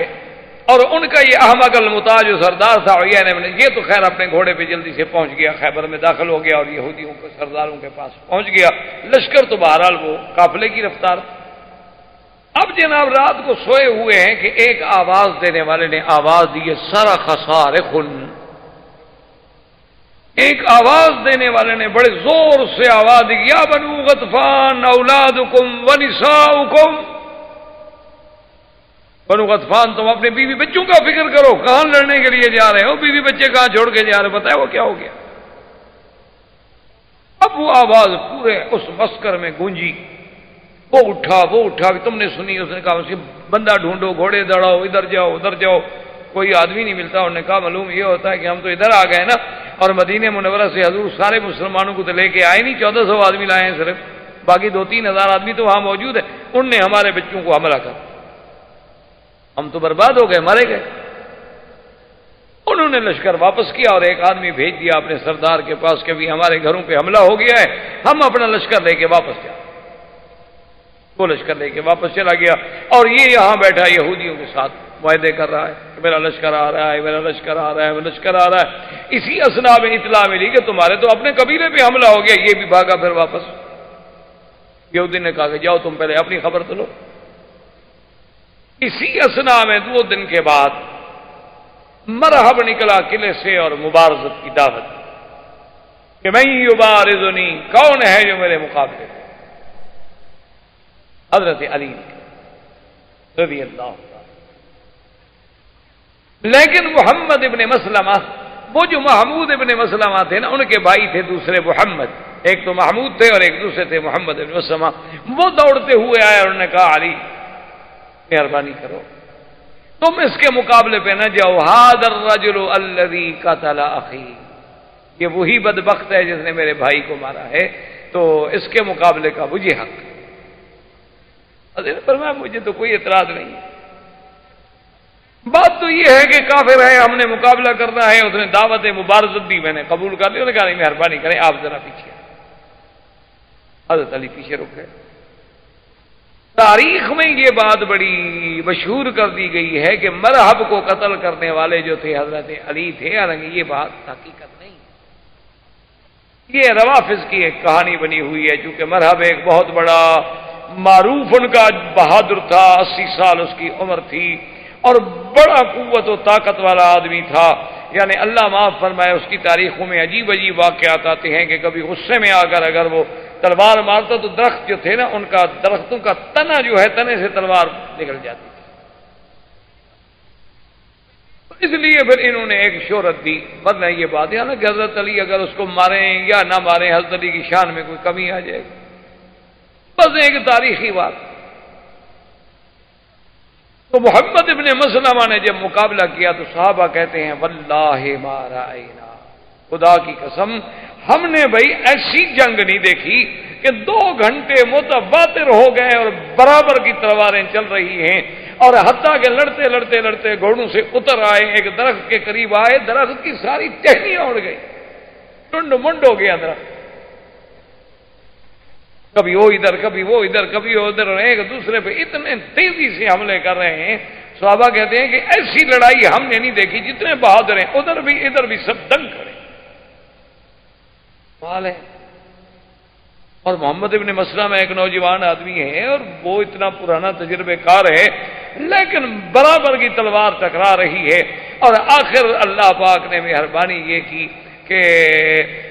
اور ان کا یہ احمق المتا جو سردار تھا یہ تو خیر اپنے گھوڑے پہ جلدی سے پہنچ گیا، خیبر میں داخل ہو گیا اور یہودیوں کے سرداروں کے پاس پہنچ گیا۔ لشکر تو بہرحال وہ قافلے کی رفتار۔ اب جناب رات کو سوئے ہوئے ہیں کہ ایک آواز دینے والے نے آواز دی ہے سارا خسار خن، ایک آواز دینے والے نے بڑے زور سے آواز دی یا بنو غطفان اولادکم ونساؤکم، بنو غطفان تم اپنے بیوی بچوں کا فکر کرو، کہاں لڑنے کے لیے جا رہے ہو، بیوی بچے کہاں چھوڑ کے جا رہے ہو، بتائے وہ کیا ہو گیا۔ اب وہ آواز پورے اس مسکر میں گونجی، وہ اٹھا کہ تم نے سنی، اس نے کہا اس کے بندہ ڈھونڈو، گھوڑے دوڑاؤ، ادھر جاؤ ادھر جاؤ، کوئی آدمی نہیں ملتا۔ انہوں نے کہا معلوم یہ ہوتا ہے کہ ہم تو ادھر آ گئے نا، اور مدینہ منورہ سے حضور سارے مسلمانوں کو تو لے کے آئے نہیں، 1400 آدمی لائے ہیں صرف، باقی 2-3 ہزار آدمی تو وہاں موجود ہے، ان نے ہمارے بچوں کو حملہ کر، ہم تو برباد ہو گئے، مارے گئے۔ انہوں نے لشکر واپس کیا اور ایک آدمی بھیج دیا اپنے سردار کے پاس کہ بھی ہمارے گھروں پہ حملہ ہو گیا ہے، ہم اپنا لشکر لے کے واپس جائیں۔ وہ لشکر لے کے واپس چلا گیا اور یہ یہاں بیٹھا یہودیوں کے ساتھ معاہدے کر رہا ہے کہ میرا لشکر آ رہا ہے، میرا لشکر آ رہا ہے، میرا لشکر آ رہا ہے۔ اسی اثنا میں اطلاع ملی کہ تمہارے تو اپنے قبیلے پہ حملہ ہو گیا، یہ بھی بھاگا پھر واپس۔ یہودی نے کہا کہ جاؤ تم پہلے اپنی خبر تو لو۔ اسی اثنا میں 2 دن کے بعد مرحب نکلا قلعے سے اور مبارزت کی دعوت کہ میں یبارزنی، کون ہے جو میرے مقابلے میں؟ حضرت علی رضی اللہ عنہ۔ لیکن محمد ابن مسلمہ، وہ جو محمود ابن مسلمہ تھے نا، ان کے بھائی تھے دوسرے محمد، ایک تو محمود تھے اور ایک دوسرے تھے محمد ابن مسلمہ، وہ دوڑتے ہوئے آئے اور انہوں نے کہا علی مہربانی کرو تم اس کے مقابلے پہ نہ جاؤ، ھذا الرجل الذی قتل اخی، یہ وہی بدبخت ہے جس نے میرے بھائی کو مارا ہے، تو اس کے مقابلے کا مجھے حق ہے۔ حضرت فرمایا مجھے تو کوئی اعتراض نہیں ہے، بات تو یہ ہے کہ کافر ہے، ہم نے مقابلہ کرنا ہے، اس نے دعوت مبارزت دی، میں نے قبول کر لی۔ انہوں نے کہا نہیں مہربانی کریں آپ ذرا پیچھے۔ حضرت علی پیچھے رک گئے۔ تاریخ میں یہ بات بڑی مشہور کر دی گئی ہے کہ مرحب کو قتل کرنے والے جو تھے حضرت علی تھے، حالانکہ یہ بات حقیقت نہیں، یہ روافظ کی ایک کہانی بنی ہوئی ہے، چونکہ مرحب ایک بہت بڑا معروف ان کا بہادر تھا، 80 سال اس کی عمر تھی اور بڑا قوت و طاقت والا آدمی تھا، یعنی اللہ معاف فرمائے اس کی تاریخوں میں عجیب عجیب واقعات آتے ہیں کہ کبھی غصے میں آ کر اگر وہ تلوار مارتا تو درخت جو تھے نا ان کا درختوں کا تنا جو ہے تنے سے تلوار نکل جاتی تھی، اس لیے پھر انہوں نے ایک شہرت دی، ورنہ یہ بات ہے نا کہ حضرت علی اگر اس کو ماریں یا نہ ماریں حضرت علی کی شان میں کوئی کمی آ جائے گی، بس ایک تاریخی بات۔ تو محمد ابن مسلمہ نے جب مقابلہ کیا تو صحابہ کہتے ہیں واللہ ما رأینا، خدا کی قسم ہم نے بھائی ایسی جنگ نہیں دیکھی کہ 2 گھنٹے متواتر ہو گئے اور برابر کی تلواریں چل رہی ہیں، اور حتیٰ کہ لڑتے لڑتے لڑتے گھوڑوں سے اتر آئے، ایک درخت کے قریب آئے، درخت کی ساری ٹہنیاں اڑ گئی، ٹنڈ منڈ ہو گیا درخت، کبھی وہ ادھر کبھی وہ ادھر کبھی وہ ادھر، اور ایک دوسرے پہ اتنے تیزی سے حملے کر رہے ہیں۔ صحابہ کہتے ہیں کہ ایسی لڑائی ہم نے نہیں دیکھی، جتنے بہادر ہیں ادھر بھی ادھر بھی سب دنگ کھڑے ہے۔ اور محمد ابن مسلمہ ایک نوجوان آدمی ہے اور وہ اتنا پرانا تجربے کار ہے، لیکن برابر کی تلوار ٹکرا رہی ہے، اور آخر اللہ پاک نے مہربانی یہ کی کہ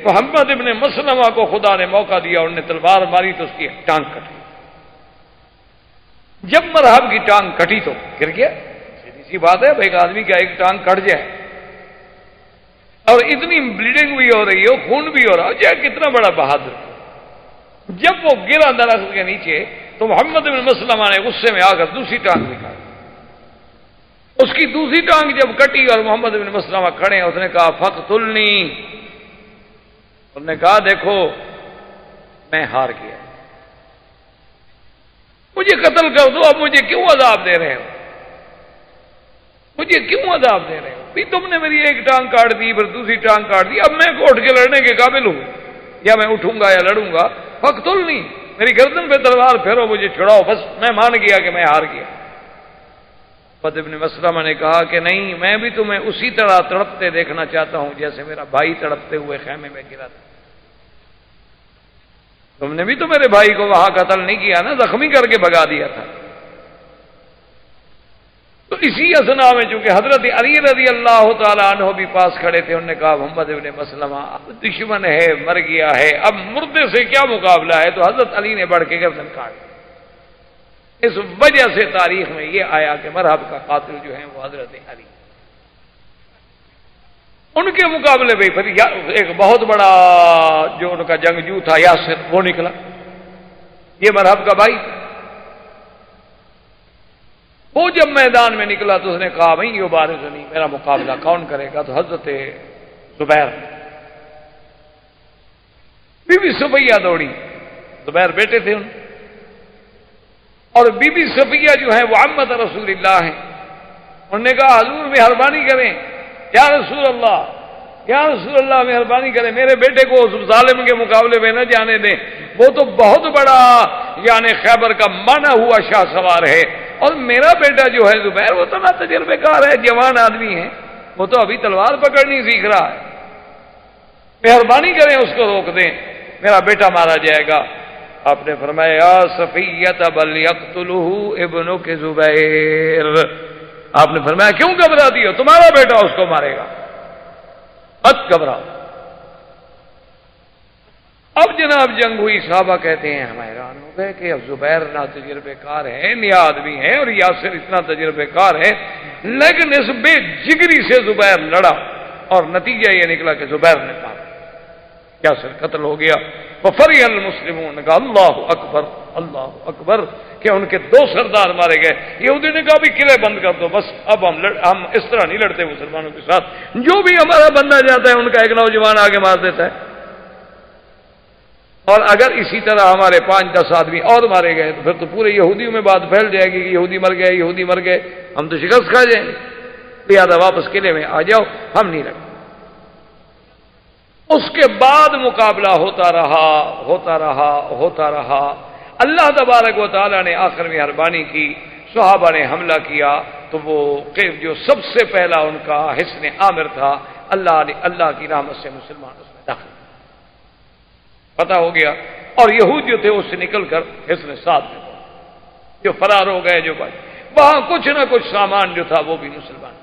محمد ابن مسلمہ کو خدا نے موقع دیا، انہوں نے تلوار ماری تو اس کی ایک ٹانگ کٹی۔ جب مرحب کی ٹانگ کٹی تو گر گیا، سیدھی سی بات ہے ایک آدمی کا ایک ٹانگ کٹ جائے اور اتنی بلیڈنگ بھی ہو رہی ہو، خون بھی ہو رہا ہو، چاہے کتنا بڑا بہادر۔ جب وہ گرا درخت کے نیچے تو محمد بن مسلمہ نے غصے میں آ کر دوسری ٹانگ نکالی، اس کی دوسری ٹانگ جب کٹی اور محمد بن مسلمہ کھڑے ہیں، اس نے کہا فقتلنی، انہوں نے کہا دیکھو میں ہار گیا، مجھے قتل کر دو، اب مجھے کیوں عذاب دے رہے ہو؟ مجھے کیوں عذاب دے رہے ہو؟ بھی تم نے میری ایک ٹانگ کاٹ دی، پھر دوسری ٹانگ کاٹ دی، اب میں اٹھ کے لڑنے کے قابل ہوں؟ یا میں اٹھوں گا یا لڑوں گا؟ فقتلنی، میری گردن پہ تلوار پھیرو، مجھے چھڑاؤ، بس میں مان گیا کہ میں ہار گیا۔ محمد ابن مسلمہ نے کہا کہ نہیں، میں بھی تمہیں اسی طرح تڑپتے دیکھنا چاہتا ہوں جیسے میرا بھائی تڑپتے ہوئے خیمے میں گرا تھا۔ تم نے بھی تو میرے بھائی کو وہاں قتل نہیں کیا نا، زخمی کر کے بھگا دیا تھا۔ تو اسی اثنا میں چونکہ حضرت علی رضی اللہ تعالیٰ عنہ بھی پاس کھڑے تھے، انہوں نے کہا محمد ابن مسلمہ اب دشمن ہے، مر گیا ہے، اب مردے سے کیا مقابلہ ہے؟ تو حضرت علی نے بڑھ کے گردن کاٹ دی۔ اس وجہ سے تاریخ میں یہ آیا کہ مرحب کا قاتل جو ہیں وہ حضرت علی۔ ان کے مقابلے میں پھر ایک بہت بڑا جو ان کا جنگجو تھا یاسر، وہ نکلا، یہ مرحب کا بھائی تھا۔ وہ جب میدان میں نکلا تو اس نے کہا بھائی یہ بارز نہیں، میرا مقابلہ کون کرے گا؟ تو حضرت زبیر، بی بی صفیہ دوڑی، زبیر بیٹے تھے ان، اور بی بی صفیہ جو ہے وہ عمت رسول اللہ ہیں۔ انہوں نے کہا حضور مہربانی کریں، یا رسول اللہ، یا رسول اللہ مہربانی کریں، میرے بیٹے کو اس ظالم کے مقابلے میں نہ جانے دیں، وہ تو بہت بڑا یعنی خیبر کا مانا ہوا شاہ سوار ہے، اور میرا بیٹا جو ہے زبیر وہ تو نہ تجربے کار ہے، جوان آدمی ہے، وہ تو ابھی تلوار پکڑنی سیکھ رہا ہے، مہربانی کریں اس کو روک دیں، میرا بیٹا مارا جائے گا۔ آپ نے فرمایا یا صفیہ بل یقتلہ ابنک زبیر، آپ نے فرمایا کیوں گھبراتی ہو؟ تمہارا بیٹا اس کو مارے گا، مت گھبراؤ۔ اب جناب جنگ ہوئی، صحابہ کہتے ہیں ہم حیران ہو گئے کہ اب زبیر نہ تجربے کار ہے، نیا آدمی ہے، اور یاسر اتنا تجربے کار ہے، لیکن اس بے جگری سے زبیر لڑا، اور نتیجہ یہ نکلا کہ زبیر نے کہا یاسر قتل ہو گیا۔ وفرح المسلمون نے کہا اللہ اکبر اللہ اکبر، کہ ان کے دو سردار مارے گئے۔ یہودی نے کہا بھی قلعے بند کر دو، بس اب ہم اس طرح نہیں لڑتے مسلمانوں کے ساتھ، جو بھی ہمارا بندہ جاتا ہے ان کا ایک نوجوان آگے مار دیتا ہے، اور اگر اسی طرح ہمارے 5-10 آدمی اور مارے گئے تو پھر تو پورے یہودیوں میں بات پھیل جائے گی کہ یہودی مر گئے، یہودی مر گئے، ہم تو شکست کھا جائیں گے، لہٰذا واپس قلعے میں آ جاؤ، ہم نہیں لڑتے۔ اس کے بعد مقابلہ ہوتا رہا ہوتا رہا ہوتا رہا، اللہ تبارک و تعالیٰ نے آخر میں مہربانی کی، صحابہ نے حملہ کیا، تو وہ جو سب سے پہلا ان کا حصن عامر تھا، اللہ کی رحمت سے مسلمان اس میں داخل پتہ ہو گیا، اور یہود جو تھے اس سے نکل کر حصن سعد میں جو فرار ہو گئے، جو بھائی وہاں کچھ نہ کچھ سامان جو تھا وہ بھی مسلمان۔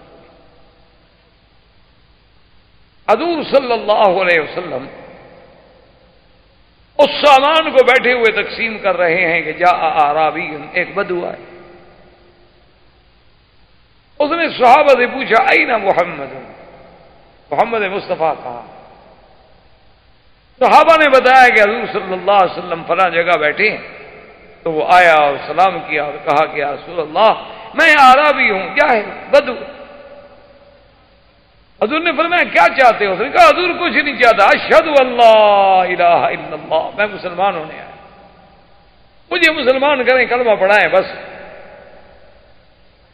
حضور صلی اللہ علیہ وسلم اس سامان کو بیٹھے ہوئے تقسیم کر رہے ہیں کہ جاء اعرابی، ایک بدو آئے، اس نے صحابہ سے پوچھا اینا محمد، محمد مصطفیٰ کہا؟ صحابہ نے بتایا کہ حضور صلی اللہ علیہ وسلم فلاں جگہ بیٹھے ہیں، تو وہ آیا اور سلام کیا اور کہا کہ یا رسول اللہ میں اعرابی ہوں، کیا ہے؟ بدو۔ حضور نے فرمایا کیا چاہتے ہو؟ اس نے کہا حضور کچھ نہیں چاہتا، اشہد اللہ الہ الا اللہ، میں مسلمان ہونے آیا، مجھے مسلمان کریں، کلمہ پڑھائیں بس۔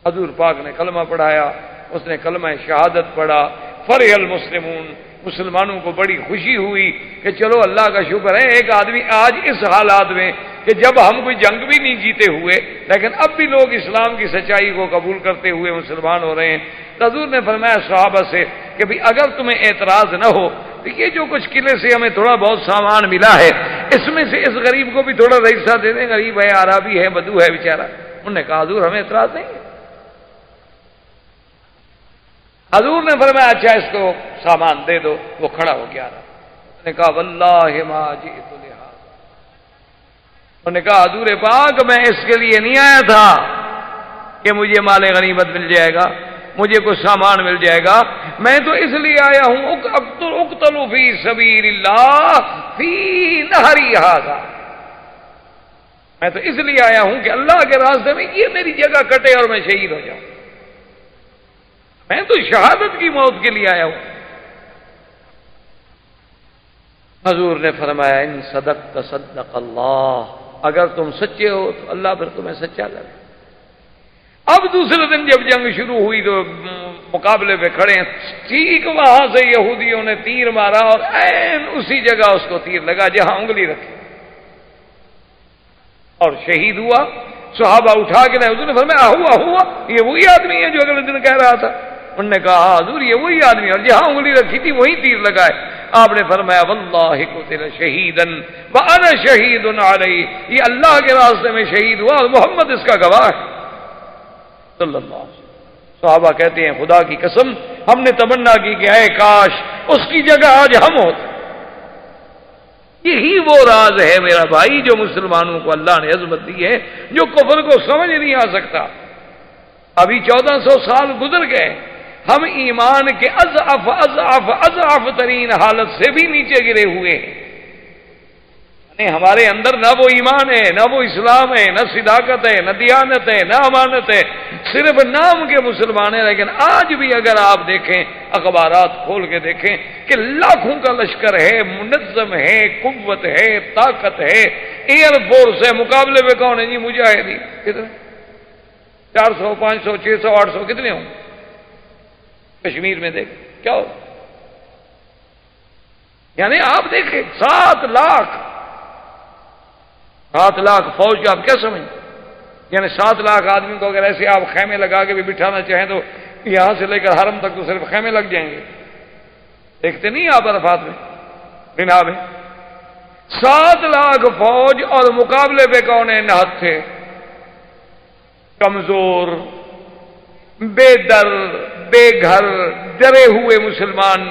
حضور پاک نے کلمہ پڑھایا، اس نے کلمہ شہادت پڑھا، فرح المسلمون، مسلمانوں کو بڑی خوشی ہوئی کہ چلو اللہ کا شکر ہے، ایک آدمی آج اس حالات میں کہ جب ہم کوئی جنگ بھی نہیں جیتے ہوئے لیکن اب بھی لوگ اسلام کی سچائی کو قبول کرتے ہوئے مسلمان ہو رہے ہیں۔ تو حضور نے فرمایا صحابہ سے کہ بھی اگر تمہیں اعتراض نہ ہو تو یہ جو کچھ قلعے سے ہمیں تھوڑا بہت سامان ملا ہے، اس میں سے اس غریب کو بھی تھوڑا حصہ دے دیں، غریب ہے، عربی ہے، بدو ہے بیچارہ۔ انہوں نے کہا حضور ہمیں اعتراض نہیں ہے۔ حضور نے فرمایا اچھا اس کو سامان دے دو، وہ کھڑا ہو گیا، اس نے کہا واللہ ما جئت لہذا، انہوں نے کہا حضور پاک میں اس کے لیے نہیں آیا تھا کہ مجھے مال غنیمت مل جائے گا، مجھے کچھ سامان مل جائے گا، میں تو اس لیے آیا ہوں اقتلوا فی سبیل اللہ فی نہری ھذا، میں تو اس لیے آیا ہوں کہ اللہ کے راستے میں یہ میری جگہ کٹے اور میں شہید ہو جاؤں، میں تو شہادت کی موت کے لیے آیا ہوں۔ حضور نے فرمایا ان صدقت صدق اللہ، اگر تم سچے ہو تو اللہ پھر تمہیں سچا کرے۔ اب دوسرے دن جب جنگ شروع ہوئی تو مقابلے پہ کھڑے ہیں، ٹھیک وہاں سے یہودیوں نے تیر مارا اور عین اسی جگہ اس کو تیر لگا جہاں انگلی رکھی اور شہید ہوا۔ صحابہ اٹھا کے حضور نے فرمایا ہوا یہ وہی آدمی ہے جو اگلے دن کہہ رہا تھا؟ انہوں نے کہا ہاں حضور یہ وہی آدمی ہے، اور جہاں انگلی رکھی تھی وہی تیر لگائے۔ آپ نے فرمایا واللہ قتل شہیدا وانا شہید علیہ، یہ اللہ کے راستے میں شہید ہوا اور محمد اس کا گواہ ہے صلی اللہ علیہ وسلم۔ صحابہ کہتے ہیں خدا کی قسم ہم نے تمنا کی کہ اے کاش اس کی جگہ آج ہم ہوتے۔ یہی وہ راز ہے میرا بھائی جو مسلمانوں کو اللہ نے عظمت دی ہے، جو کفر کو سمجھ نہیں آ سکتا۔ ابھی 1400 سال گزر گئے، ہم ایمان کے اضعف ترین حالت سے بھی نیچے گرے ہوئے ہیں۔ یعنی ہمارے اندر نہ وہ ایمان ہے، نہ وہ اسلام ہے، نہ صداقت ہے، نہ دیانت ہے، نہ امانت ہے، صرف نام کے مسلمان ہیں۔ لیکن آج بھی اگر آپ دیکھیں، اخبارات کھول کے دیکھیں کہ لاکھوں کا لشکر ہے، منظم ہے، قوت ہے، طاقت ہے، ایئر فورس ہے، مقابلے میں کون ہے جی؟ مجاہدین۔ کتنے؟ 400 500 600 800 کتنے ہوں؟ کشمیر میں دیکھ کیا ہو، یعنی آپ دیکھیں 7 لاکھ فوج کا آپ کیا سمجھیں؟ یعنی 7 لاکھ آدمی کو اگر ایسے آپ خیمے لگا کے بھی بٹھانا چاہیں تو یہاں سے لے کر حرم تک تو صرف خیمے لگ جائیں گے۔ دیکھتے نہیں آپ عرفات میں بنا میں 7 لاکھ فوج اور مقابلے پہ کون ہے؟ نہت تھے، کمزور، بے در، بے گھر، ڈرے ہوئے مسلمان،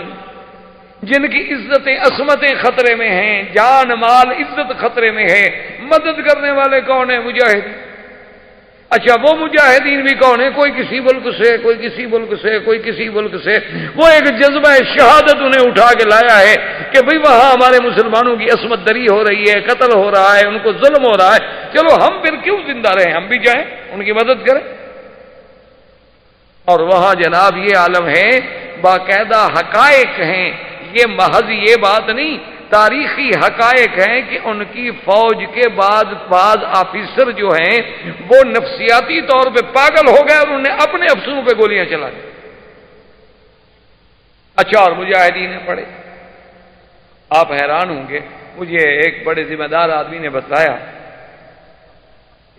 جن کی عزتیں عصمتیں خطرے میں ہیں، جان مال عزت خطرے میں ہے۔ مدد کرنے والے کون ہیں؟ مجاہدین۔ اچھا وہ مجاہدین بھی کون ہیں؟ کوئی کسی ملک سے، کوئی کسی ملک سے، کوئی کسی ملک سے۔ وہ ایک جذبہ شہادت انہیں اٹھا کے لایا ہے کہ بھئی وہاں ہمارے مسلمانوں کی عصمت دری ہو رہی ہے، قتل ہو رہا ہے، ان کو ظلم ہو رہا ہے، چلو ہم پھر کیوں زندہ رہیں، ہم بھی جائیں ان کی مدد کریں۔ اور وہاں جناب یہ عالم ہے، باقاعدہ حقائق ہیں، یہ محض یہ بات نہیں، تاریخی حقائق ہیں کہ ان کی فوج کے بعد بعض آفیسر جو ہیں وہ نفسیاتی طور پہ پاگل ہو گئے اور انہوں نے اپنے افسروں پہ گولیاں چلا دی۔ اچھا اور مجاہدین نے پڑے، آپ حیران ہوں گے، مجھے ایک بڑے ذمہ دار آدمی نے بتایا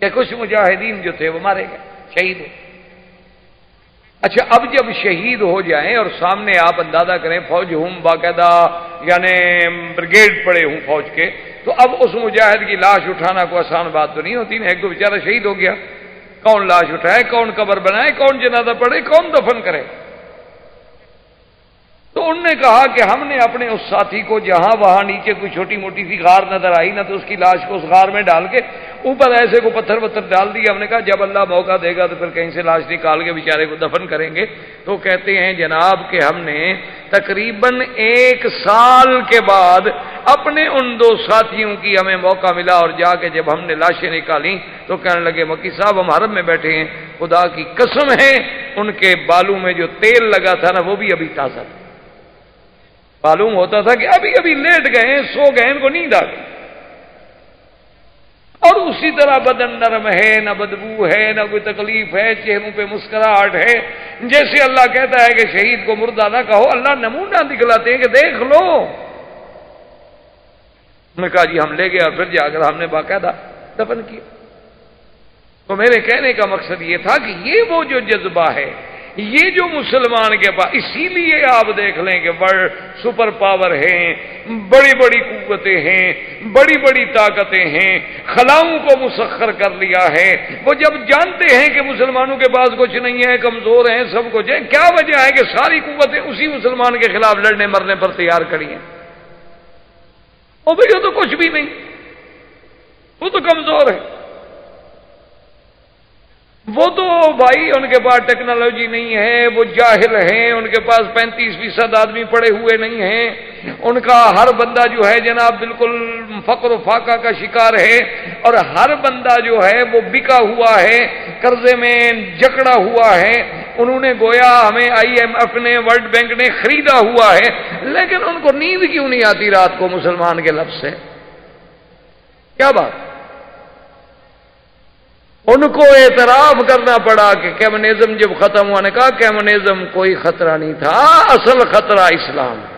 کہ کچھ مجاہدین جو تھے وہ مارے گئے، شہید ہوئے۔ اچھا اب جب شہید ہو جائیں اور سامنے آپ اندازہ کریں فوج ہوں باقاعدہ یعنی بریگیڈ پڑے ہوں فوج کے، تو اب اس مجاہد کی لاش اٹھانا کوئی آسان بات تو نہیں ہوتی نا۔ ایک تو بیچارہ شہید ہو گیا، کون لاش اٹھائے، کون قبر بنائے، کون جنازہ پڑھے، کون دفن کرے؟ تو انہوں نے کہا کہ ہم نے اپنے اس ساتھی کو جہاں وہاں نیچے کوئی چھوٹی موٹی سی غار نظر آئی نا، تو اس کی لاش کو اس غار میں ڈال کے اوپر ایسے کو پتھر ڈال دیا۔ ہم نے کہا جب اللہ موقع دے گا تو پھر کہیں سے لاش نکال کے بیچارے کو دفن کریں گے۔ تو کہتے ہیں جناب کہ ہم نے تقریباً 1 سال کے بعد اپنے ان 2 ساتھیوں کی ہمیں موقع ملا، اور جا کے جب ہم نے لاشیں نکالیں تو کہنے لگے مکی صاحب ہم حرم میں بیٹھے ہیں، خدا کی قسم ہے ان کے بالوں میں جو تیل لگا تھا نا وہ بھی ابھی تازہ تھا، معلوم ہوتا تھا کہ ابھی ابھی لیٹ گئے ہیں، سو گئے، ان کو نیند آ گئی۔ اور اسی طرح بدن نرم ہے، نہ بدبو ہے، نہ کوئی تکلیف ہے، چہروں پہ مسکراہٹ ہے۔ جیسے اللہ کہتا ہے کہ شہید کو مردہ نہ کہو، اللہ نمونہ دکھلاتے ہیں کہ دیکھ لو۔ میں نے کہا جی ہم لے گئے اور پھر جا کر ہم نے باقاعدہ دفن کیا۔ تو میرے کہنے کا مقصد یہ تھا کہ یہ وہ جو جذبہ ہے، یہ جو مسلمان کے پاس، اسی لیے آپ دیکھ لیں کہ ورلڈ سپر پاور ہیں، بڑی بڑی قوتیں ہیں، بڑی بڑی طاقتیں ہیں، خلاؤں کو مسخر کر لیا ہے۔ وہ جب جانتے ہیں کہ مسلمانوں کے پاس کچھ نہیں ہے، کمزور ہیں، سب کچھ ہے، کیا وجہ ہے کہ ساری قوتیں اسی مسلمان کے خلاف لڑنے مرنے پر تیار کھڑی ہیں؟ اور بھئی وہ تو کچھ بھی نہیں، وہ تو کمزور ہے، وہ تو بھائی ان کے پاس ٹیکنالوجی نہیں ہے، وہ جاہل ہیں، ان کے پاس 35% آدمی پڑے ہوئے نہیں ہیں، ان کا ہر بندہ جو ہے جناب بالکل فقر و فاقہ کا شکار ہے، اور ہر بندہ جو ہے وہ بکا ہوا ہے، قرضے میں جکڑا ہوا ہے، انہوں نے گویا ہمیں IMF نے ورلڈ بینک نے خریدا ہوا ہے، لیکن ان کو نیند کیوں نہیں آتی رات کو مسلمان کے لفظ سے؟ کیا بات؟ ان کو اعتراف کرنا پڑا کہ کمیونزم جب ختم ہوا، نے کہا کمیونزم کوئی خطرہ نہیں تھا، اصل خطرہ اسلام ہے۔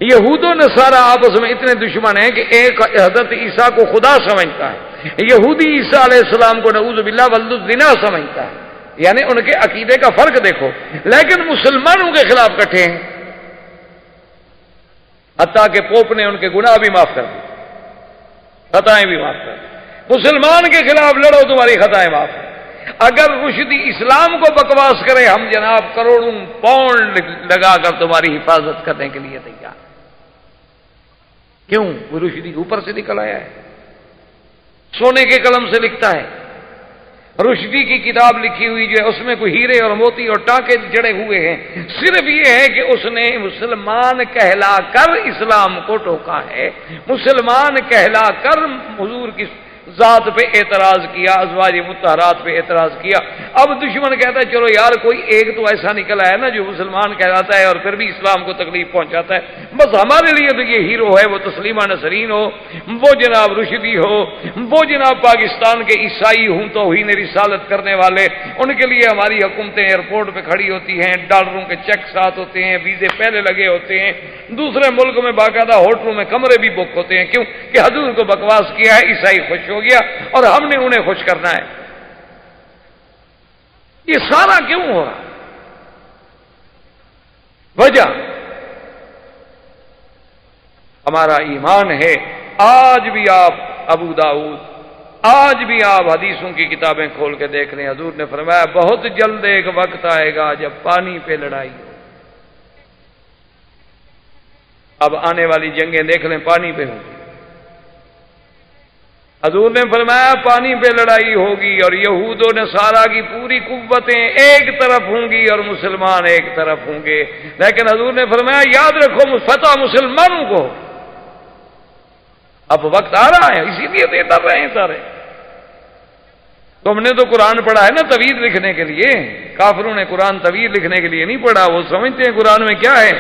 یہود و نصارہ آپس میں اتنے دشمن ہیں کہ ایک حضرت عیسیٰ کو خدا سمجھتا ہے، یہودی عیسیٰ علیہ السلام کو نعوذ باللہ ولد الزنا سمجھتا ہے، یعنی ان کے عقیدے کا فرق دیکھو، لیکن مسلمانوں کے خلاف کٹھے ہیں، حتیٰ کہ پوپ نے ان کے گناہ بھی معاف کر دی، خطائیں بھی معاف کر دی۔ مسلمان کے خلاف لڑو، تمہاری خطائیں معاف ہیں۔ اگر رشدی اسلام کو بکواس کرے، ہم جناب کروڑوں پاؤنڈ لگا کر تمہاری حفاظت کرنے کے لیے تیار۔ کیوں؟ وہ رشدی اوپر سے نکل آیا ہے، سونے کے قلم سے لکھتا ہے۔ رشدی کی کتاب لکھی ہوئی جو ہے اس میں کوئی ہیرے اور موتی اور ٹانکے جڑے ہوئے ہیں، صرف یہ ہے کہ اس نے مسلمان کہلا کر اسلام کو ٹوکا ہے، مسلمان کہلا کر حضور کی ذات پہ اعتراض کیا، ازواج مطہرات پہ اعتراض کیا۔ اب دشمن کہتا ہے چلو یار کوئی ایک تو ایسا نکلا ہے نا جو مسلمان کہلاتا ہے اور پھر بھی اسلام کو تکلیف پہنچاتا ہے، بس ہمارے لیے تو یہ ہیرو ہے، وہ تسلیمہ نسرین ہو، وہ جناب رشدی ہو، وہ جناب پاکستان کے عیسائی ہوں توہین رسالت کرنے والے، ان کے لیے ہماری حکومتیں ایئرپورٹ پہ کھڑی ہوتی ہیں، ڈالروں کے چیک ساتھ ہوتے ہیں، ویزے پہلے لگے ہوتے ہیں، دوسرے ملک میں باقاعدہ ہوٹلوں میں کمرے بھی بک ہوتے ہیں، کیوں کہ حضور کو بکواس کیا ہے، عیسائی خوش ہو گیا اور ہم نے انہیں خوش کرنا ہے۔ یہ سارا کیوں ہو رہا؟ وجہ ہمارا ایمان ہے۔ آج بھی آپ ابو داؤد، آج بھی آپ حدیثوں کی کتابیں کھول کے دیکھ رہے ہیں، حضور نے فرمایا بہت جلد ایک وقت آئے گا جب پانی پہ لڑائی ہو۔ اب آنے والی جنگیں دیکھ لیں، پانی پہ ہوگی۔ حضور نے فرمایا پانی پہ لڑائی ہوگی اور یہود و نصارہ کی پوری قوتیں ایک طرف ہوں گی اور مسلمان ایک طرف ہوں گے، لیکن حضور نے فرمایا یاد رکھو فتح مسلمانوں کو۔ اب وقت آ رہا ہے، اسی لیے تو ڈر رہے ہیں سارے۔ تم نے تو قرآن پڑھا ہے نا طویل لکھنے کے لیے، کافروں نے قرآن طویل لکھنے کے لیے نہیں پڑھا، وہ سمجھتے ہیں قرآن میں کیا ہے،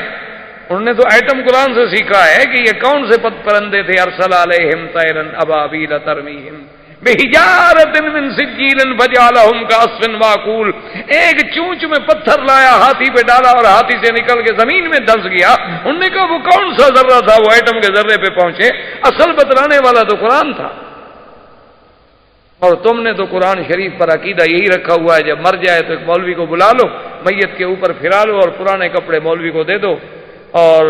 انہوں نے تو ایٹم قرآن سے سیکھا ہے کہ یہ کون سے پرندے تھے، ارسل علیہم طیرا ابابیل ترمیہم بحجارۃ من سجیل فجعلہم کعصف مأکول۔ ایک چونچ میں پتھر لایا، ہاتھی پہ ڈالا اور ہاتھی سے نکل کے زمین میں دھنس گیا۔ انہوں نے کہا وہ کون سا ذرہ تھا، وہ ایٹم کے ذرے پہ پہنچے، اصل بتلانے والا تو قرآن تھا۔ اور تم نے تو قرآن شریف پر عقیدہ یہی رکھا ہوا ہے جب مر جائے تو ایک مولوی کو بلا لو، میت کے اوپر پھرا لو اور پرانے کپڑے مولوی کو دے دو، اور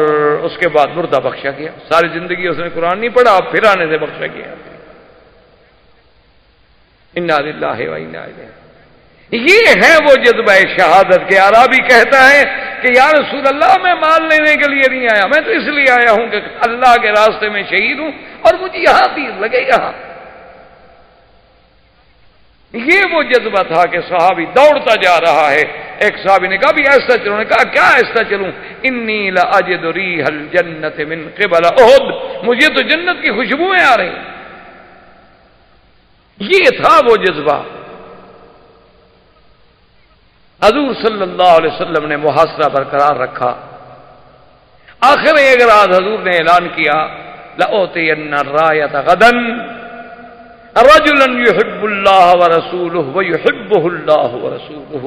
اس کے بعد مردہ بخشا کیا۔ ساری زندگی اس نے قرآن نہیں پڑھا، اب پھرانے سے بخشا کیا۔ انا للہ و انا الیہ۔ یہ ہے وہ جذبہ شہادت کے۔ عربی کہتا ہے کہ یا رسول اللہ میں مال لینے کے لیے نہیں آیا، میں تو اس لیے آیا ہوں کہ اللہ کے راستے میں شہید ہوں اور مجھے یہاں تیر لگے یہاں۔ یہ وہ جذبہ تھا کہ صحابی دوڑتا جا رہا ہے۔ ایک صحابی نے کہا بھی ایسا چلوں، نے کہا کیا ایسا چلوں، انی لاجد ریح الجنت من قبل احد، مجھے تو جنت کی خوشبوئیں آ رہی۔ یہ تھا وہ جذبہ۔ حضور صلی اللہ علیہ وسلم نے محاصرہ برقرار رکھا۔ آخر ایک رات حضور نے اعلان کیا لأوتین الرایۃ غدا رجلا یحب اللہ ورسولہ ویحبہ اللہ ورسولہ،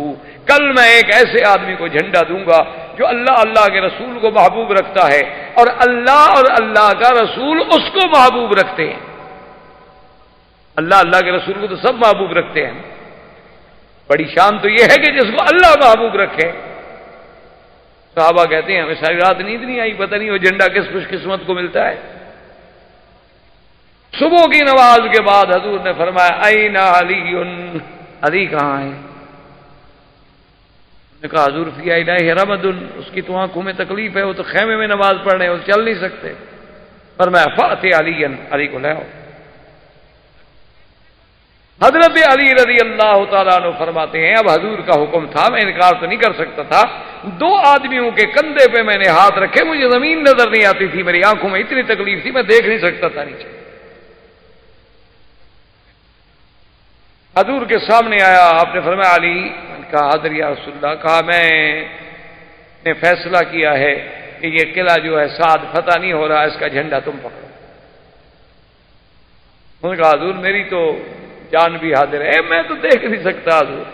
کل میں ایک ایسے آدمی کو جھنڈا دوں گا جو اللہ کے رسول کو محبوب رکھتا ہے اور اللہ کا رسول اس کو محبوب رکھتے ہیں۔ اللہ کے رسول کو تو سب محبوب رکھتے ہیں، بڑی شان تو یہ ہے کہ جس کو اللہ محبوب رکھے۔ صحابہ کہتے ہیں ہمیں ساری رات نیند نہیں آئی، پتہ نہیں وہ جھنڈا کس خوش قسمت کو ملتا ہے۔ صبح کی نماز کے بعد حضور نے فرمایا این علی، علی کہاں ہے؟ نے کہا حضور فی عینیہ رمد، اس کی تو آنکھوں میں تکلیف ہے، وہ تو خیمے میں نماز پڑھ رہے ہیں، وہ چل نہیں سکتے۔ فرمایا فأت علی، علی کو لے آؤ۔ حضرت علی رضی اللہ تعالیٰ عنہ فرماتے ہیں اب حضور کا حکم تھا، میں انکار تو نہیں کر سکتا تھا، دو آدمیوں کے کندھے پہ میں نے ہاتھ رکھے، مجھے زمین نظر نہیں آتی تھی، میری آنکھوں میں اتنی تکلیف تھی میں دیکھ نہیں سکتا تھا نیچے۔ حضور کے سامنے آیا، آپ نے فرمایا علی، کہا حاضر یا رسول اللہ، کہا میں نے فیصلہ کیا ہے کہ یہ قلعہ جو ہے سعد فتح نہیں ہو رہا، اس کا جھنڈا تم پکڑو۔ انہوں نے کہا حضور میری تو جان بھی حاضر ہے، میں تو دیکھ نہیں سکتا حضور،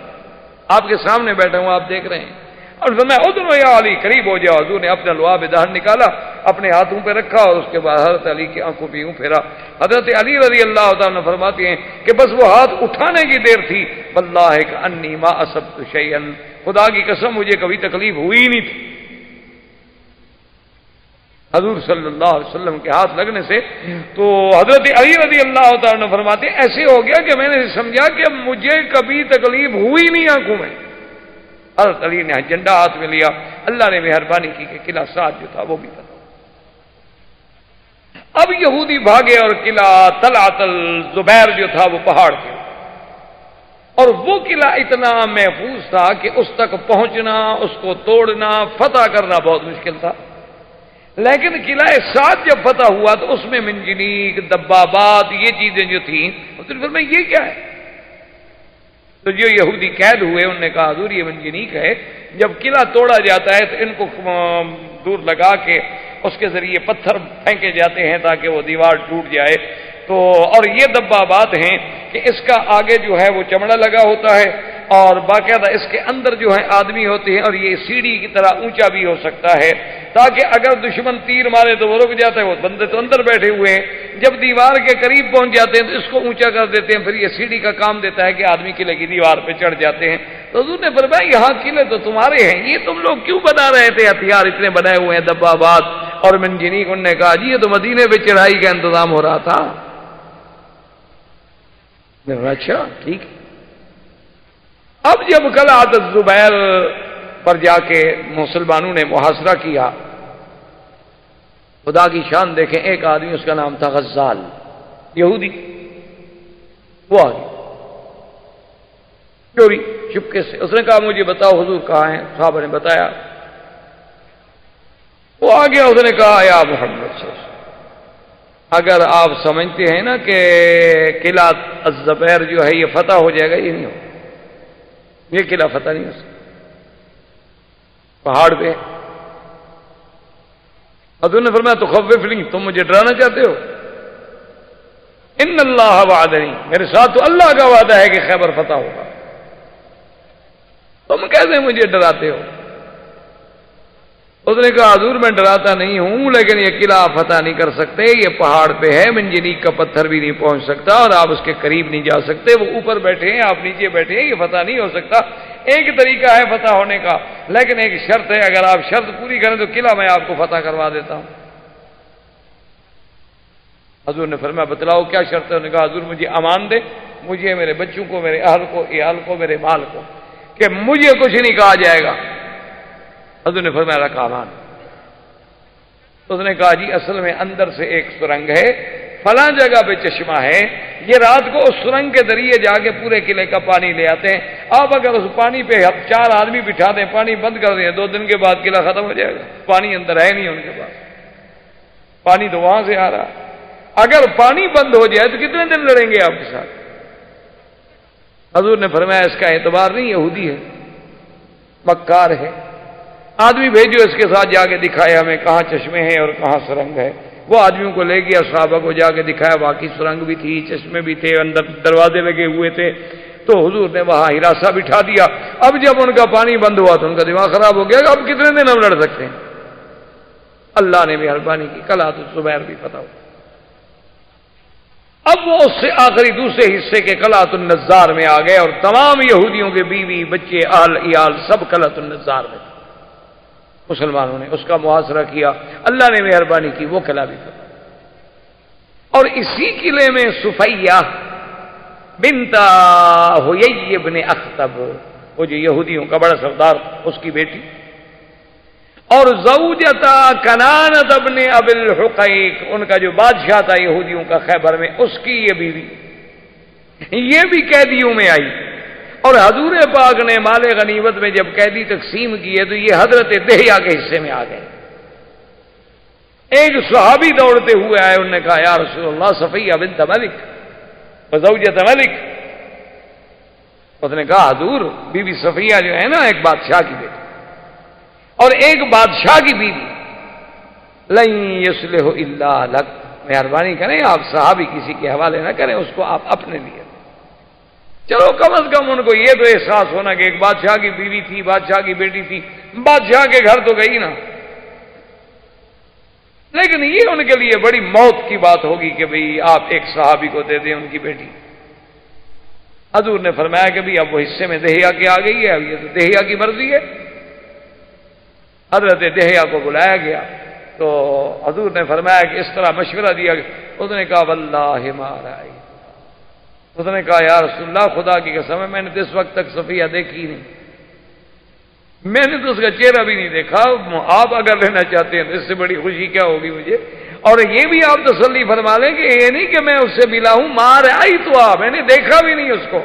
آپ کے سامنے بیٹھا ہوں، آپ دیکھ رہے ہیں۔ اور میں ادھر یا علی، قریب ہو جاؤ۔ حضور نے اپنا لعاب دہن نکالا، اپنے ہاتھوں پہ رکھا، اور اس کے بعد حضرت علی کی آنکھوں پہ یوں پھیرا۔ حضرت علی رضی اللہ تعالیٰ فرماتے ہیں کہ بس وہ ہاتھ اٹھانے کی دیر تھی، واللہ کأنی ما اصبت شیئا، خدا کی قسم مجھے کبھی تکلیف ہوئی ہی نہیں تھی۔ حضور صلی اللہ علیہ وسلم کے ہاتھ لگنے سے تو حضرت علی رضی اللہ تعالیٰ فرماتے ہیں ایسے ہو گیا کہ میں نے سمجھا کہ مجھے کبھی تکلیف ہوئی نہیں آنکھوں میں۔ حضرت علی نے جھنڈا ہاتھ میں لیا، اللہ نے مہربانی کی کہ قلعہ سعد جو تھا وہ بھی فتح۔ اب یہودی بھاگے اور قلعہ طلعت الزبیر جو تھا وہ پہاڑ کے، اور وہ قلعہ اتنا محفوظ تھا کہ اس تک پہنچنا، اس کو توڑنا، فتح کرنا بہت مشکل تھا۔ لیکن قلعہ سعد جب فتح ہوا تو اس میں منجنیق، دبابات، یہ چیزیں جو تھیں، پھر میں یہ کیا ہے؟ تو جو یہودی قید ہوئے انہوں نے کہا حضور یہ منجنیق ہے، جب قلعہ توڑا جاتا ہے تو ان کو دور لگا کے اس کے ذریعے پتھر پھینکے جاتے ہیں تاکہ وہ دیوار ٹوٹ جائے۔ تو اور یہ دبابات ہیں کہ اس کا آگے جو ہے وہ چمڑا لگا ہوتا ہے، اور باقاعدہ اس کے اندر جو ہے آدمی ہوتے ہیں، اور یہ سیڑھی کی طرح اونچا بھی ہو سکتا ہے تاکہ اگر دشمن تیر مارے تو وہ رک جاتا ہے، وہ بندے تو اندر بیٹھے ہوئے ہیں، جب دیوار کے قریب پہنچ جاتے ہیں تو اس کو اونچا کر دیتے ہیں، پھر یہ سیڑھی کا کام دیتا ہے کہ آدمی قلعے کی دیوار پہ چڑھ جاتے ہیں۔ تو حضور نے فرمایا یہاں قلعے تو تمہارے ہیں، یہ تم لوگ کیوں بنا رہے تھے؟ ہتھیار اتنے بنائے ہوئے ہیں، دبابات اور منجنیق۔ انہوں نے کہا جی یہ تو مدینے پہ چڑھائی کا انتظام ہو رہا تھا۔ اچھا ٹھیک۔ اب جب قلعۃ الزبیر پر جا کے مسلمانوں نے محاصرہ کیا، خدا کی شان دیکھیں، ایک آدمی اس کا نام تھا غزال، یہودی، وہ آ گیا چوری چپکے سے۔ اس نے کہا مجھے بتاؤ حضور کہاں ہیں؟ صحابہ نے بتایا، وہ آ گیا، اس نے کہا یا محمد صلی اللہ علیہ وسلم، اگر آپ سمجھتے ہیں نا کہ قلعہ الزبیر جو ہے یہ فتح ہو جائے گا، یہ نہیں ہو، یہ قلعہ فتح نہیں ہو سکتا، پہاڑ پہ۔ حضور نے فرمایا تو خوفنی، تم مجھے ڈرانا چاہتے ہو؟ ان اللہ وعدنی، میرے ساتھ تو اللہ کا وعدہ ہے کہ خیبر فتح ہوگا، تم کیسے مجھے ڈراتے ہو؟ اس نے کہا حضور میں ڈراتا نہیں ہوں، لیکن یہ قلعہ فتح نہیں کر سکتے، یہ پہاڑ پہ ہے، منجنیق کا پتھر بھی نہیں پہنچ سکتا، اور آپ اس کے قریب نہیں جا سکتے، وہ اوپر بیٹھے ہیں، آپ نیچے بیٹھے ہیں، یہ فتح نہیں ہو سکتا۔ ایک طریقہ ہے فتح ہونے کا، لیکن ایک شرط ہے، اگر آپ شرط پوری کریں تو قلعہ میں آپ کو فتح کروا دیتا ہوں۔ حضور نے فرمایا بتلاؤ کیا شرط ہے؟ انہوں نے کہا حضور مجھے امان دے، مجھے، میرے بچوں کو، میرے اہل کو، عیال کو، میرے مال کو، کہ مجھے کچھ نہیں کہا جائے گا۔ حضور نے فرمایا رکھا امان۔ اس نے کہا جی اصل میں اندر سے ایک سرنگ ہے، فلاں جگہ پہ چشمہ ہے، یہ رات کو اس سرنگ کے ذریعے جا کے پورے قلعے کا پانی لے آتے ہیں، آپ اگر اس پانی پہ 4 آدمی بٹھا دیں، پانی بند کر دیں، 2 دن کے بعد قلعہ ختم ہو جائے گا، پانی اندر ہے نہیں ان کے پاس، پانی تو وہاں سے آ رہا۔ اگر پانی بند ہو جائے تو کتنے دن لڑیں گے آپ کے ساتھ؟ حضور نے فرمایا اس کا اعتبار نہیں، یہودی ہے، مکار ہے، آدمی بھیجو اس کے ساتھ جا کے دکھائے ہمیں کہاں چشمے ہیں اور کہاں سرنگ ہے۔ وہ آدمیوں کو لے گیا، صحابہ کو جا کے دکھایا، واقعی سرنگ بھی تھی، چشمے بھی تھے، اندر دروازے لگے ہوئے تھے، تو حضور نے وہاں ہراساں بٹھا دیا۔ اب جب ان کا پانی بند ہوا تو ان کا دماغ خراب ہو گیا کہ اب کتنے دن ہم لڑ سکتے ہیں؟ اللہ نے مہربانی کی، قلعۃ الزبیر بھی فتح ہو۔ اب وہ اس سے آخری دوسرے حصے کے قلعۃ النزار میں آ گئے، اور تمام یہودیوں کے بیوی بچے اہل عیال سب قلعۃ النزار میں تھے۔ مسلمانوں نے اس کا محاصرہ کیا، اللہ نے مہربانی کی، وہ قلعہ بھی فتح۔ اور اسی قلعے میں صفیہ بنت حیی بن اخطب، وہ جو یہودیوں کا بڑا سردار، اس کی بیٹی، اور زوجتا کنانۃ ابن ابی الحقیق، ان کا جو بادشاہ تھا یہودیوں کا خیبر میں، اس کی یہ بیوی، یہ بھی قیدیوں میں آئی۔ اور حضور پاک نے مال غنیمت میں جب قیدی تقسیم کیے تو یہ حضرت دہیا کے حصے میں آ گئے۔ ایک صحابی دوڑتے ہوئے آئے، انہوں نے کہا یا رسول اللہ صفیہ بنت ملک وزوجۃ ملک، اس نے کہا حضور بی بی صفیہ جو ہے نا ایک بادشاہ کی بیٹی اور ایک بادشاہ کی بیوی، لن یصلح الا لک، مہربانی کریں آپ صحابی کسی کے حوالے نہ کریں، اس کو آپ اپنے لیے، چلو کم از کم ان کو یہ تو احساس ہونا کہ ایک بادشاہ کی بیوی تھی، بادشاہ کی بیٹی تھی، بادشاہ کے گھر تو گئی نا، لیکن یہ ان کے لیے بڑی موت کی بات ہوگی کہ بھئی آپ ایک صحابی کو دے دیں ان کی بیٹی۔ حضور نے فرمایا کہ بھئی اب وہ حصے میں دہیا کی آ گئی ہے، اب یہ تو دہیا کی مرضی ہے۔ حضرت دہیا کو بلایا گیا تو حضور نے فرمایا کہ اس طرح مشورہ دیا، اس نے کہا واللہ ما رأیت، اس نے کہا یا رسول اللہ خدا کی قسم ہے میں نے اس وقت تک صفیہ دیکھی نہیں، میں نے تو اس کا چہرہ بھی نہیں دیکھا، آپ اگر لینا چاہتے ہیں تو اس سے بڑی خوشی کیا ہوگی مجھے، اور یہ بھی آپ تسلی فرما لیں کہ یہ نہیں کہ میں اس سے ملا ہوں، مار آئی تو میں نے دیکھا بھی نہیں اس کو۔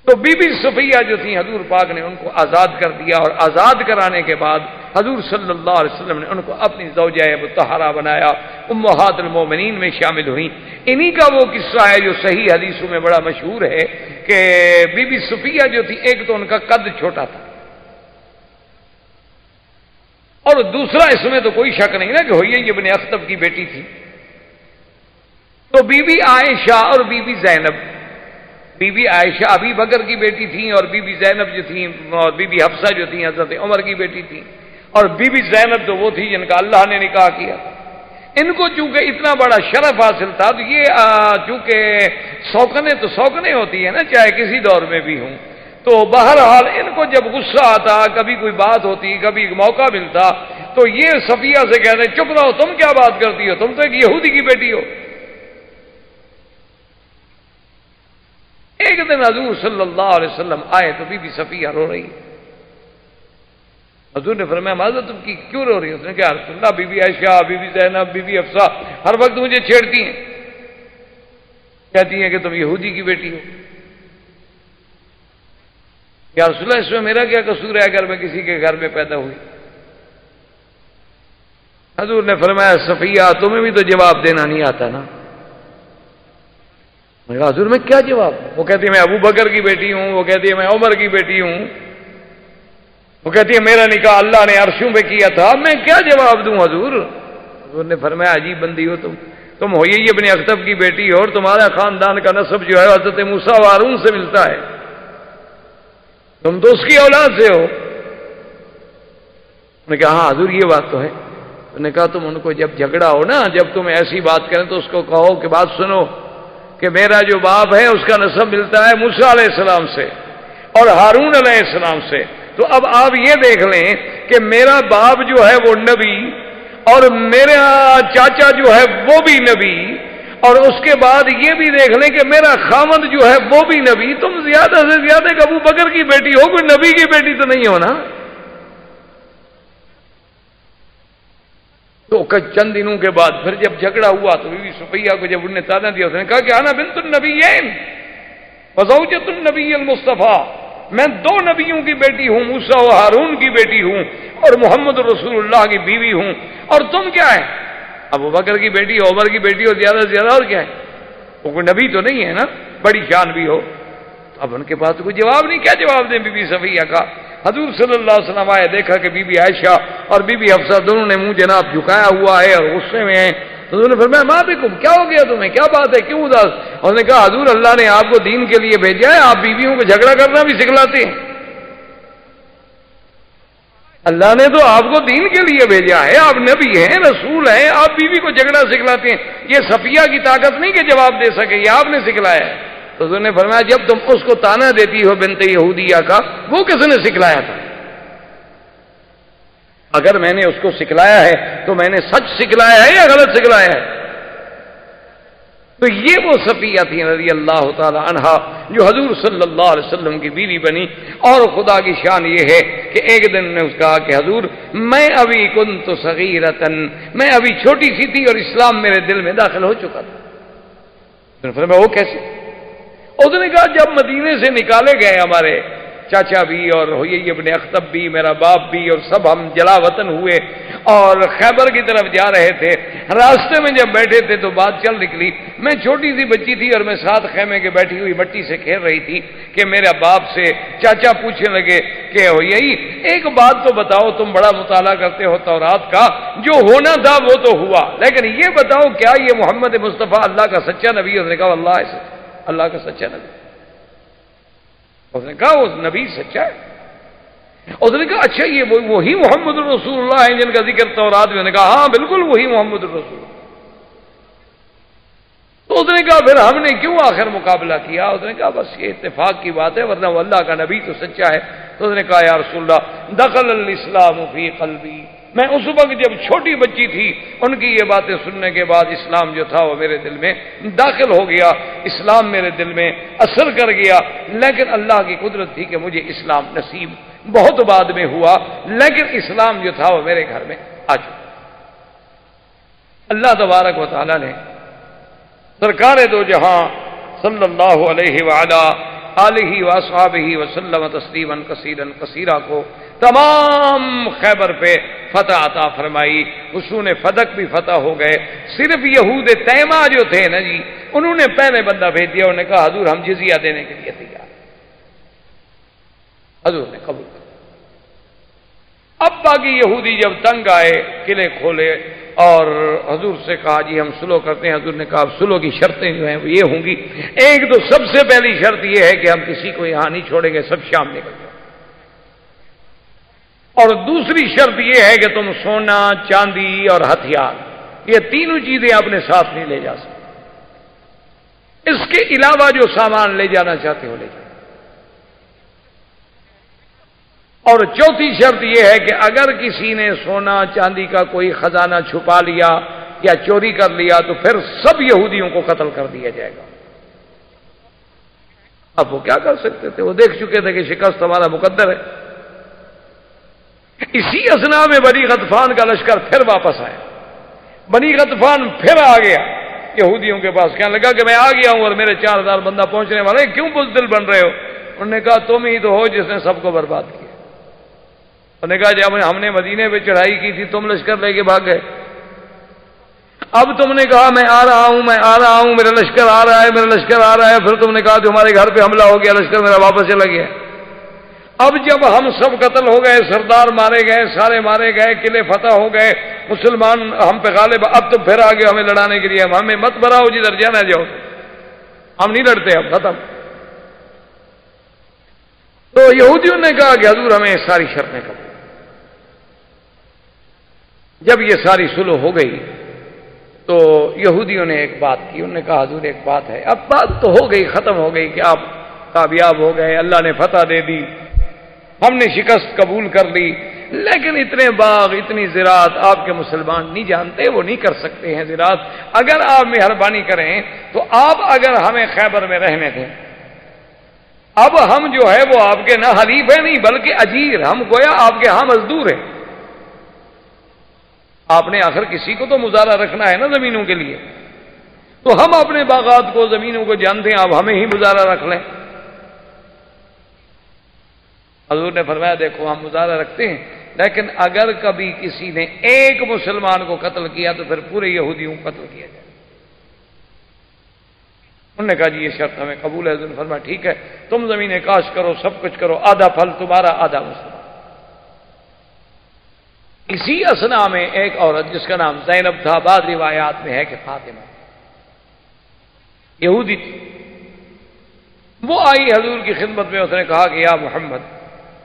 تو بی بی صفیہ جو تھیں حضور پاک نے ان کو آزاد کر دیا، اور آزاد کرانے کے بعد حضور صلی اللہ علیہ وسلم نے ان کو اپنی زوجہ مطہرہ بنایا، امہات المومنین میں شامل ہوئیں۔ انہی کا وہ قصہ ہے جو صحیح حدیثوں میں بڑا مشہور ہے کہ بی بی صفیہ جو تھی ایک تو ان کا قد چھوٹا تھا، اور دوسرا اس میں تو کوئی شک نہیں نا کہ ہوئی ابن اخطب کی بیٹی تھی۔ تو بی بی عائشہ اور بی بی زینب، بی بی عائشہ ابی بکر کی بیٹی تھیں، اور بی بی زینب جو تھیں اور بی بی حفصہ جو تھیں حضرت عمر کی بیٹی تھیں، اور بی بی زینب تو وہ تھی جن کا اللہ نے نکاح کیا۔ ان کو چونکہ اتنا بڑا شرف حاصل تھا تو یہ چونکہ سوکنے تو سوکنے ہوتی ہے نا چاہے کسی دور میں بھی ہوں، تو بہرحال ان کو جب غصہ آتا، کبھی کوئی بات ہوتی، کبھی موقع ملتا تو یہ صفیہ سے کہتے چپ رہو، تم کیا بات کرتی ہو، تم تو ایک یہودی کی بیٹی ہو۔ ایک دن حضور صلی اللہ علیہ وسلم آئے تو بی بی صفیہ رو رہی، حضور نے فرمایا معذرت تم کی کیوں رو رہی ہے؟ اس نے کہا رسول اللہ بی بی عائشہ، بی بی زینب، بی بی حفصہ ہر وقت مجھے چھیڑتی ہیں، کہتی ہیں کہ تم یہودی کی بیٹی ہو۔ یا رسول اللہ اس میں میرا کیا قصور ہے اگر میں کسی کے گھر میں پیدا ہوئی؟ حضور نے فرمایا صفیہ تمہیں بھی تو جواب دینا نہیں آتا نا۔ میں کہا حضور میں کیا جواب؟ وہ کہتی ہے میں ابو بکر کی بیٹی ہوں، وہ کہتی ہے میں عمر کی بیٹی ہوں، وہ کہتی ہے میرا نکاح اللہ نے عرشوں پہ کیا تھا، میں کیا جواب دوں حضور؟ حضور نے فرمایا عجیب بندی ہو تم ہو یہ ابن اخطب کی بیٹی ہو، اور تمہارا خاندان کا نسب جو ہے حضرت موسیٰ و ہارون سے ملتا ہے، تم تو اس کی اولاد سے ہو۔ میں نے کہا ہاں حضور یہ بات تو ہے۔ انہوں نے کہا تم ان کو جب جھگڑا ہو نا، جب تم ایسی بات کریں تو اس کو کہو کہ بات سنو کہ میرا جو باپ ہے اس کا نسب ملتا ہے موسیٰ علیہ السلام سے اور ہارون علیہ السلام سے، تو اب آپ یہ دیکھ لیں کہ میرا باپ جو ہے وہ نبی اور میرا چاچا جو ہے وہ بھی نبی، اور اس کے بعد یہ بھی دیکھ لیں کہ میرا خامند جو ہے وہ بھی نبی، تم زیادہ سے زیادہ ابو بکر کی بیٹی ہو، کوئی نبی کی بیٹی تو نہیں ہونا۔ تو چند دنوں کے بعد پھر جب جھگڑا ہوا تو بی بی صفیہ کو جب انہوں نے تانا دیا، اس نے کہا کہ انا بنت النبیین وزوجۃ النبی المصطفیٰ، میں دو نبیوں کی بیٹی ہوں، موسیٰ و ہارون کی بیٹی ہوں اور محمد رسول اللہ کی بیوی ہوں، اور تم کیا ہے؟ ابو بکر کی بیٹی ہو، عمر کی بیٹی ہو، زیادہ سے زیادہ اور کیا ہے؟ وہ کوئی نبی تو نہیں ہے نا، بڑی شان بھی ہو۔ اب ان کے پاس کوئی جواب نہیں، کیا جواب دیں بی بی صفیہ کا؟ حضور صلی اللہ علیہ وسلم آئے، دیکھا کہ بی بی عائشہ اور بی بی حفصہ دونوں نے منہ جناب جھکایا ہوا ہے اور غصے میں ہیں، تو انہوں نے فرمایا ماں بکم، کیا ہو گیا تمہیں، کیا بات ہے، کیوں اداس؟ انہوں نے کہا حضور اللہ نے آپ کو دین کے لیے بھیجا ہے، آپ بیویوں کو جھگڑا کرنا بھی سکھلاتے ہیں، اللہ نے تو آپ کو دین کے لیے بھیجا ہے، آپ نبی ہیں، رسول ہیں، آپ بیوی کو جھگڑا سکھلاتے ہیں، یہ صفیہ کی طاقت نہیں کہ جواب دے سکے، یہ آپ نے سکھلایا ہے۔ تو انہوں نے فرمایا جب تم اس کو تانا دیتی ہو بنت یہودیہ کا، وہ کس نے سکھلایا تھا؟ اگر میں نے اس کو سکھلایا ہے تو میں نے سچ سکھلایا ہے یا غلط سکھلایا ہے؟ تو یہ وہ صفیہ تھی رضی اللہ تعالی عنہا جو حضور صلی اللہ علیہ وسلم کی بیوی بنی، اور خدا کی شان یہ ہے کہ ایک دن نے اس کہا کہ حضور میں ابھی کنت صغیرتن، میں ابھی چھوٹی سی تھی اور اسلام میرے دل میں داخل ہو چکا تھا۔ میں وہ کیسے؟ اس نے کہا جب مدینے سے نکالے گئے ہمارے چاچا بھی اور ہوئی ابن اخطب بھی، میرا باپ بھی، اور سب ہم جلا وطن ہوئے اور خیبر کی طرف جا رہے تھے۔ راستے میں جب بیٹھے تھے تو بات چل نکلی، میں چھوٹی سی بچی تھی اور میں ساتھ خیمے کے بیٹھی ہوئی مٹی سے کھیل رہی تھی کہ میرے باپ سے چاچا پوچھنے لگے کہ ہوئی ایک بات تو بتاؤ، تم بڑا مطالعہ کرتے ہو تورات کا، جو ہونا تھا وہ تو ہوا، لیکن یہ بتاؤ کیا یہ محمد مصطفیٰ اللہ کا سچا نبی ہے؟ اس نے کہا اللہ ہے، اللہ کا سچا نبی۔ اس نے کہا وہ نبی سچا ہے؟ اس نے کہا اچھا یہ وہی محمد الرسول اللہ ہیں جن کا ذکر تورات میں؟ نے کہا ہاں بالکل وہی محمد الرسول۔ تو اس نے کہا پھر ہم نے کیوں آخر مقابلہ کیا؟ اس نے کہا بس یہ اتفاق کی بات ہے، ورنہ وہ اللہ کا نبی تو سچا ہے۔ تو اس نے کہا یا رسول اللہ دخل الاسلام فی قلبی، میں اس وقت جب چھوٹی بچی تھی ان کی یہ باتیں سننے کے بعد اسلام جو تھا وہ میرے دل میں داخل ہو گیا، اسلام میرے دل میں اثر کر گیا، لیکن اللہ کی قدرت تھی کہ مجھے اسلام نصیب بہت بعد میں ہوا، لیکن اسلام جو تھا وہ میرے گھر میں آ چکا۔ اللہ تبارک و تعالی نے سرکار دو جہاں صلی اللہ علیہ وعلا آلہ واصحابہ وسلم تسلیما کثیرا کثیرا کو تمام خیبر پہ فتح عطا فرمائی، حصون فدق بھی فتح ہو گئے۔ صرف یہود تیمہ جو تھے نا جی، انہوں نے پہلے بندہ بھیج دیا، انہوں نے کہا حضور ہم جزیہ دینے کے لیے تیار، حضور نے قبول کر۔ اب باقی یہودی جب تنگ آئے، قلعے کھولے اور حضور سے کہا جی ہم سلو کرتے ہیں، حضور نے کہا اب سلو کی شرطیں جو ہیں وہ یہ ہوں گی، ایک تو سب سے پہلی شرط یہ ہے کہ ہم کسی کو یہاں نہیں چھوڑیں گے، سب شام نکل جائیں، اور دوسری شرط یہ ہے کہ تم سونا چاندی اور ہتھیار یہ تینوں چیزیں اپنے ساتھ نہیں لے جا سکتے، اس کے علاوہ جو سامان لے جانا چاہتے ہو لے جاؤ۔ اور چوتھی شرط یہ ہے کہ اگر کسی نے سونا چاندی کا کوئی خزانہ چھپا لیا یا چوری کر لیا تو پھر سب یہودیوں کو قتل کر دیا جائے گا۔ اب وہ کیا کر سکتے تھے؟ وہ دیکھ چکے تھے کہ شکست ہمارا مقدر ہے۔ اسی اثنا میں بنی غطفان کا لشکر پھر واپس آیا، بنی غطفان پھر آ گیا یہودیوں کے پاس، کہنے لگا کہ میں آ گیا ہوں اور میرے 4000 بندہ پہنچنے والے، کیوں بزدل بن رہے ہو؟ انہوں نے کہا تم ہی تو ہو جس نے سب کو برباد کیا۔ انہوں نے کہا جب ہم نے مدینے پہ چڑھائی کی تھی تم لشکر لے کے بھاگ گئے، اب تم نے کہا میں آ رہا ہوں میں آ رہا ہوں، میرا لشکر آ رہا ہے میرا لشکر آ رہا ہے، پھر تم نے کہا تمہارے گھر پہ حملہ ہو گیا، لشکر میرا واپس چلا گیا۔ اب جب ہم سب قتل ہو گئے، سردار مارے گئے، سارے مارے گئے، قلعے فتح ہو گئے، مسلمان ہم پہ غالب، اب تو پھر آگے ہمیں لڑانے کے لیے ہمیں مت بھراؤ، جدھر جانا جاؤ، ہم نہیں لڑتے، اب ختم۔ تو یہودیوں نے کہا کہ حضور ہمیں ساری شرطیں قبول۔ جب یہ ساری سلح ہو گئی تو یہودیوں نے ایک بات کی، انہوں نے کہا حضور ایک بات ہے، اب بات تو ہو گئی، ختم ہو گئی کہ آپ کامیاب ہو گئے، اللہ نے فتح دے دی، ہم نے شکست قبول کر لی، لیکن اتنے باغ اتنی زراعت آپ کے مسلمان نہیں جانتے، وہ نہیں کر سکتے ہیں زراعت، اگر آپ مہربانی کریں تو آپ اگر ہمیں خیبر میں رہنے دیں، اب ہم جو ہے وہ آپ کے نہ حلیف ہیں نہیں بلکہ اجیر، ہم گویا آپ کے ہاں مزدور ہیں، آپ نے آخر کسی کو تو مزارہ رکھنا ہے نا زمینوں کے لیے، تو ہم اپنے باغات کو زمینوں کو جانتے ہیں، آپ ہمیں ہی مزارہ رکھ لیں۔ حضور نے فرمایا دیکھو ہم مزارہ رکھتے ہیں، لیکن اگر کبھی کسی نے ایک مسلمان کو قتل کیا تو پھر پورے یہودیوں کو قتل کیا جائے۔ انہوں نے کہا جی یہ شرط ہمیں قبول ہے۔ حضور نے فرمایا ٹھیک ہے، تم زمینیں کاش کرو، سب کچھ کرو، آدھا پھل تمہارا آدھا مسلمان۔ اسی اثنا میں ایک عورت جس کا نام زینب تھا، بعض روایات میں ہے کہ فاطمہ، یہودی تھی، وہ آئی حضور کی خدمت میں، اس نے کہا کہ یا محمد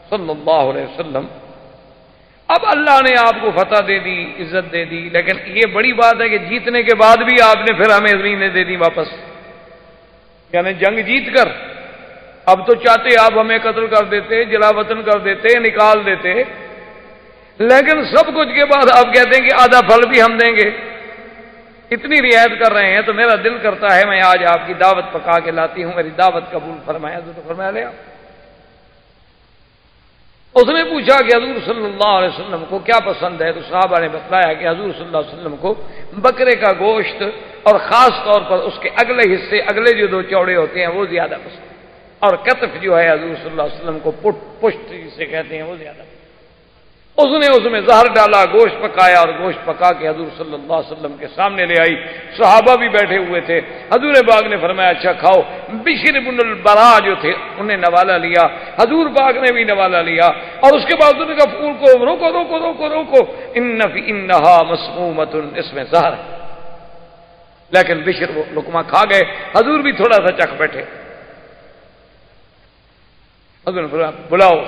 صلی اللہ علیہ وسلم، اب اللہ نے آپ کو فتح دے دی، عزت دے دی، لیکن یہ بڑی بات ہے کہ جیتنے کے بعد بھی آپ نے پھر ہمیں زمینیں دے دی واپس، یعنی جنگ جیت کر اب تو چاہتے آپ ہمیں قتل کر دیتے، جلا وطن کر دیتے، نکال دیتے، لیکن سب کچھ کے بعد آپ کہتے ہیں کہ آدھا پھل بھی ہم دیں گے، اتنی رعایت کر رہے ہیں تو میرا دل کرتا ہے میں آج آپ کی دعوت پکا کے لاتی ہوں، میری دعوت قبول فرمایا۔ حضور نے فرمایا لے آؤ۔ اس نے پوچھا کہ حضور صلی اللہ علیہ وسلم کو کیا پسند ہے، تو صحابہ نے بتلایا کہ حضور صلی اللہ علیہ وسلم کو بکرے کا گوشت اور خاص طور پر اس کے اگلے حصے، اگلے جو دو چوڑے ہوتے ہیں وہ زیادہ پسند۔ اور کتف جو ہے حضور صلی اللہ علیہ وسلم کو پشت جسے کہتے ہیں وہ زیادہ. اس نے اس میں زہر ڈالا، گوشت پکایا اور گوشت پکا کے حضور صلی اللہ علیہ وسلم کے سامنے لے آئی. صحابہ بھی بیٹھے ہوئے تھے. حضور پاک نے فرمایا اچھا کھاؤ. بشر بن البراء جو تھے انہیں نوالا لیا، حضور پاک نے بھی نوالا لیا، اور اس کے بعد انہوں نے کہا پھول کو روکو روکو روکو روکو، انہا مسمومۃ، اس میں زہر ہے. لیکن بشر وہ لقمہ کھا گئے، حضور بھی تھوڑا سا چکھ بیٹھے. حضور نے فرمایا بلاؤ.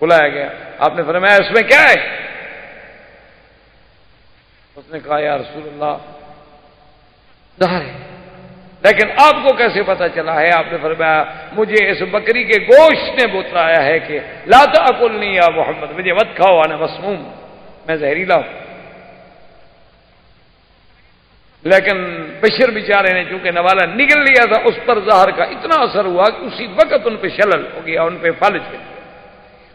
بلایا گیا. آپ نے فرمایا اس میں کیا ہے؟ اس نے کہا یا رسول اللہ زہر ہے. لیکن آپ کو کیسے پتا چلا ہے؟ آپ نے فرمایا مجھے اس بکری کے گوشت نے بتلایا ہے کہ لا تاکلنی یا محمد، مجھے مت کھاؤ، انا مسموم، میں زہریلا ہوں. لیکن بشر بیچارے نے چونکہ نوالا نگل لیا تھا، اس پر زہر کا اتنا اثر ہوا کہ اسی وقت ان پہ شلل ہو گیا، ان پہ فالج ہو گیا،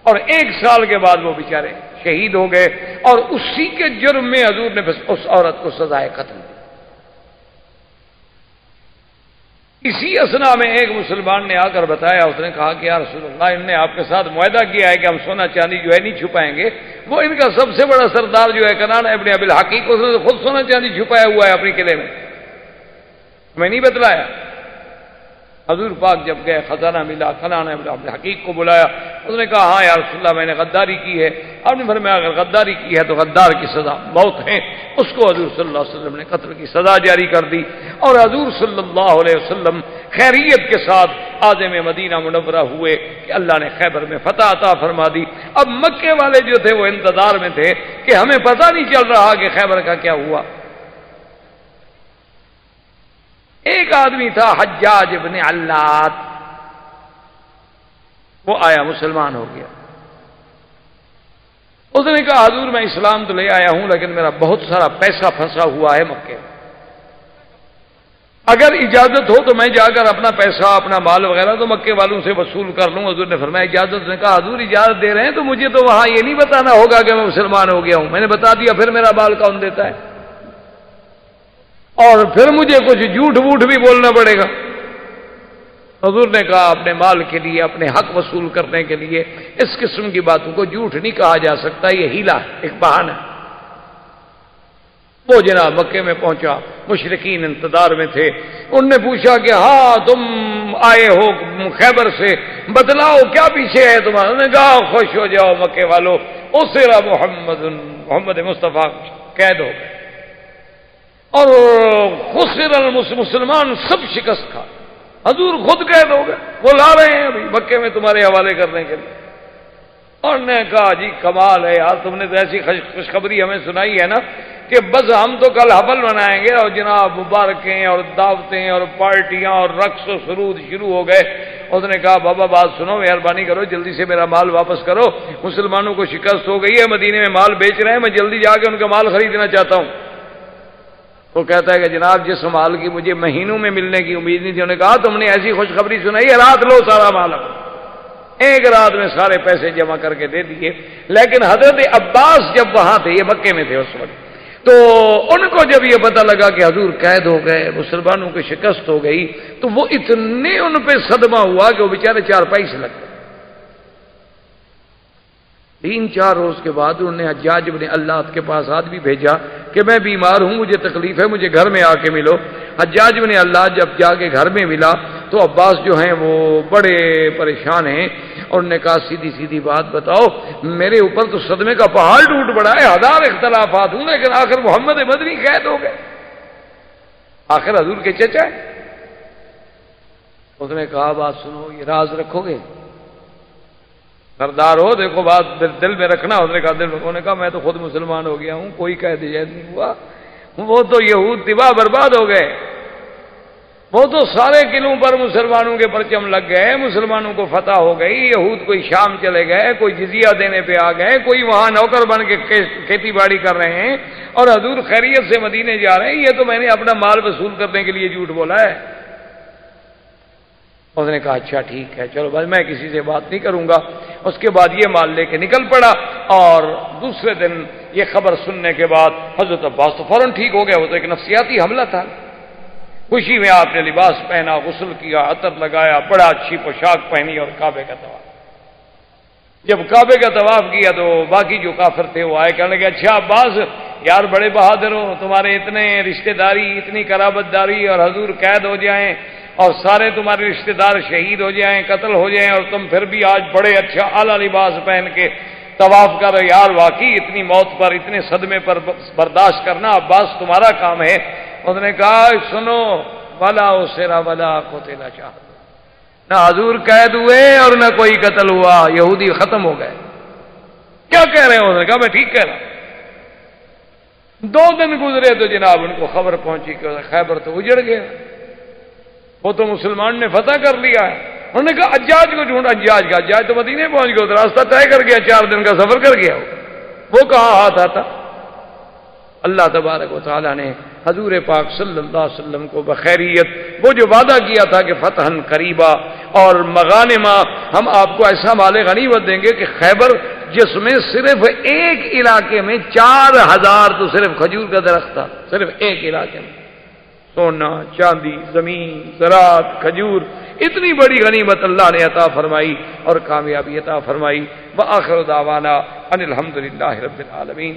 اور 1 سال کے بعد وہ بیچارے شہید ہو گئے. اور اسی کے جرم میں حضور نے بس اس عورت کو سزائے قتل دی. اسی اسنا میں ایک مسلمان نے آ کر بتایا، اس نے کہا کہ یا رسول اللہ ان نے آپ کے ساتھ معاہدہ کیا ہے کہ ہم سونا چاندی جو ہے نہیں چھپائیں گے. وہ ان کا سب سے بڑا سردار جو ہے کنان ابن ابی الحقیق، اس نے خود سونا چاندی چھپایا ہوا ہے اپنی قلعے میں، میں نہیں بتلایا. حضور پاک جب گئے خزانہ ملا، کنان ابن ابی الحقیق کو بلایا. اس نے کہا ہاں یا رسول اللہ میں نے غداری کی ہے. آپ نے فرمایا اگر غداری کی ہے تو غدار کی سزا موت ہے. اس کو حضور صلی اللہ علیہ وسلم نے قتل کی سزا جاری کر دی. اور حضور صلی اللہ علیہ وسلم خیریت کے ساتھ عازم مدینہ منورہ ہوئے کہ اللہ نے خیبر میں فتح عطا فرما دی. اب مکے والے جو تھے وہ انتظار میں تھے کہ ہمیں پتہ نہیں چل رہا کہ خیبر کا کیا ہوا. ایک آدمی تھا حجاج ابن علات، وہ آیا مسلمان ہو گیا. اس نے کہا حضور میں اسلام تو لے آیا ہوں لیکن میرا بہت سارا پیسہ پھنسا ہوا ہے مکے میں، اگر اجازت ہو تو میں جا کر اپنا پیسہ اپنا مال وغیرہ تو مکے والوں سے وصول کر لوں. حضور نے فرمایا اجازت؟ نے کہا حضور اجازت دے رہے ہیں تو مجھے تو وہاں یہ نہیں بتانا ہوگا کہ میں مسلمان ہو گیا ہوں، میں نے بتا دیا پھر میرا مال کون دیتا ہے، اور پھر مجھے کچھ جھوٹ ووٹ بھی بولنا پڑے گا. حضور نے کہا اپنے مال کے لیے اپنے حق وصول کرنے کے لیے اس قسم کی باتوں کو جھوٹ نہیں کہا جا سکتا، یہ ہیلا ایک بہانہ. وہ جناب مکے میں پہنچا، مشرکین انتظار میں تھے. انہوں نے پوچھا کہ ہاں تم آئے ہو خیبر سے، بتلاؤ کیا پیچھے ہے تمہارا؟ نے کہا خوش ہو جاؤ مکے والو، اسرا محمد مصطفیٰ قید ہو گئے اور خسر مسلمان سب شکست کھا. حضور خود قید ہو گئے، وہ لا رہے ہیں ابھی مکے میں تمہارے حوالے کرنے کے لیے. اور نے کہا جی کمال ہے یار، تم نے تو ایسی خوشخبری ہمیں سنائی ہے نا کہ بس ہم تو کل حفل منائیں گے اور جناب مبارکیں اور دعوتیں اور پارٹیاں اور رقص و سرود شروع ہو گئے. اس نے کہا بابا بات سنو، مہربانی کرو جلدی سے میرا مال واپس کرو، مسلمانوں کو شکست ہو گئی ہے، مدینے میں مال بیچ رہے ہیں، میں جلدی جا کے ان کا مال خریدنا چاہتا ہوں. وہ کہتا ہے کہ جناب جس مال کی مجھے مہینوں میں ملنے کی امید نہیں تھی. انہوں نے کہا تم نے ایسی خوشخبری سنائی ہے، رات لو سارا مال. ایک رات میں سارے پیسے جمع کر کے دے دیے. لیکن حضرت عباس جب وہاں تھے، یہ مکے میں تھے اس وقت، تو ان کو جب یہ پتا لگا کہ حضور قید ہو گئے، مسلمانوں کی شکست ہو گئی، تو وہ اتنے ان پہ صدمہ ہوا کہ وہ بیچارے چارپائی سے لگ گئے. 3-4 روز کے بعد انہوں نے حجاج بن علات کے پاس آدمی بھیجا کہ میں بیمار ہوں، مجھے تکلیف ہے، مجھے گھر میں آ کے ملو. حجاج بن علات جب جا کے گھر میں ملا تو عباس جو ہیں وہ بڑے پریشان ہیں، اور انہوں نے کہا سیدھی سیدھی بات بتاؤ، میرے اوپر تو صدمے کا پہاڑ ٹوٹ پڑا ہے، 1000 اختلافات ہوں، لیکن آخر محمد مدنی قید ہو گئے، آخر حضور کے چچا ہے. اس نے کہا بات سنو، یہ راز رکھو گے؟ سردار ہو دیکھو بات دل میں رکھنا. اس نے کہا دل میں. انہوں نے کہا میں تو خود مسلمان ہو گیا ہوں، کوئی قید جید نہیں ہوا، وہ تو یہود تباہ برباد ہو گئے، وہ تو سارے قلعوں پر مسلمانوں کے پرچم لگ گئے، مسلمانوں کو فتح ہو گئی، یہود کوئی شام چلے گئے، کوئی جزیہ دینے پہ آ گئے، کوئی وہاں نوکر بن کے کھیتی باڑی کر رہے ہیں، اور حضور خیریت سے مدینے جا رہے ہیں. یہ تو میں نے اپنا مال وصول کرنے کے لیے جھوٹ بولا ہے. اس نے کہا اچھا ٹھیک ہے چلو بھائی میں کسی سے بات نہیں کروں گا. اس کے بعد یہ مال لے کے نکل پڑا، اور دوسرے دن یہ خبر سننے کے بعد حضرت عباس تو فوراً ٹھیک ہو گیا. وہ تو ایک نفسیاتی حملہ تھا. خوشی میں آپ نے لباس پہنا، غسل کیا، عطر لگایا، بڑا اچھی پوشاک پہنی اور کعبے کا طواف۔ جب کعبے کا طواف کیا تو باقی جو کافر تھے وہ آئے، کہنے لگے اچھا عباس یار بڑے بہادر ہو، تمہارے اتنے رشتہ داری، اتنی قرابت داری، اور حضور قید ہو جائیں اور سارے تمہارے رشتہ دار شہید ہو جائیں، قتل ہو جائیں، اور تم پھر بھی آج بڑے اچھا اعلیٰ لباس پہن کے طواف کر رہے، یار واقعی اتنی موت پر، اتنے صدمے پر برداشت کرنا عباس تمہارا کام ہے۔ اس نے کہا سنو، ولا اسرا ولا قتل شہید، نہ حضور قید ہوئے اور نہ کوئی قتل ہوا، یہودی ختم ہو گئے۔ کیا کہہ رہے ہیں؟ اس نے کہا میں ٹھیک کہہ رہا ہوں۔ 2 دن گزرے تو جناب ان کو خبر پہنچی کہ خیبر تو اجڑ گیا، وہ تو مسلمان نے فتح کر لیا ہے۔ انہوں نے کہا حجاج کو ڈھونڈ، حجاج کا، حجاج تو مدینے پہنچ گیا، تو راستہ طے کر گیا، 4 دن کا سفر کر گیا، وہ کہاں ہاتھ آتا۔ اللہ تبارک و تعالیٰ نے حضور پاک صلی اللہ علیہ وسلم کو بخیریت وہ جو وعدہ کیا تھا کہ فتحً قریبا اور مغانمہ، ہم آپ کو ایسا مال غنیمت دیں گے کہ خیبر جس میں صرف ایک علاقے میں 4000 تو صرف کھجور کا درخت تھا، صرف ایک علاقے میں، سونا چاندی زمین زراعت کھجور، اتنی بڑی غنیمت اللہ نے عطا فرمائی اور کامیابی عطا فرمائی۔ وآخر دعوانا ان الحمدللہ رب العالمین۔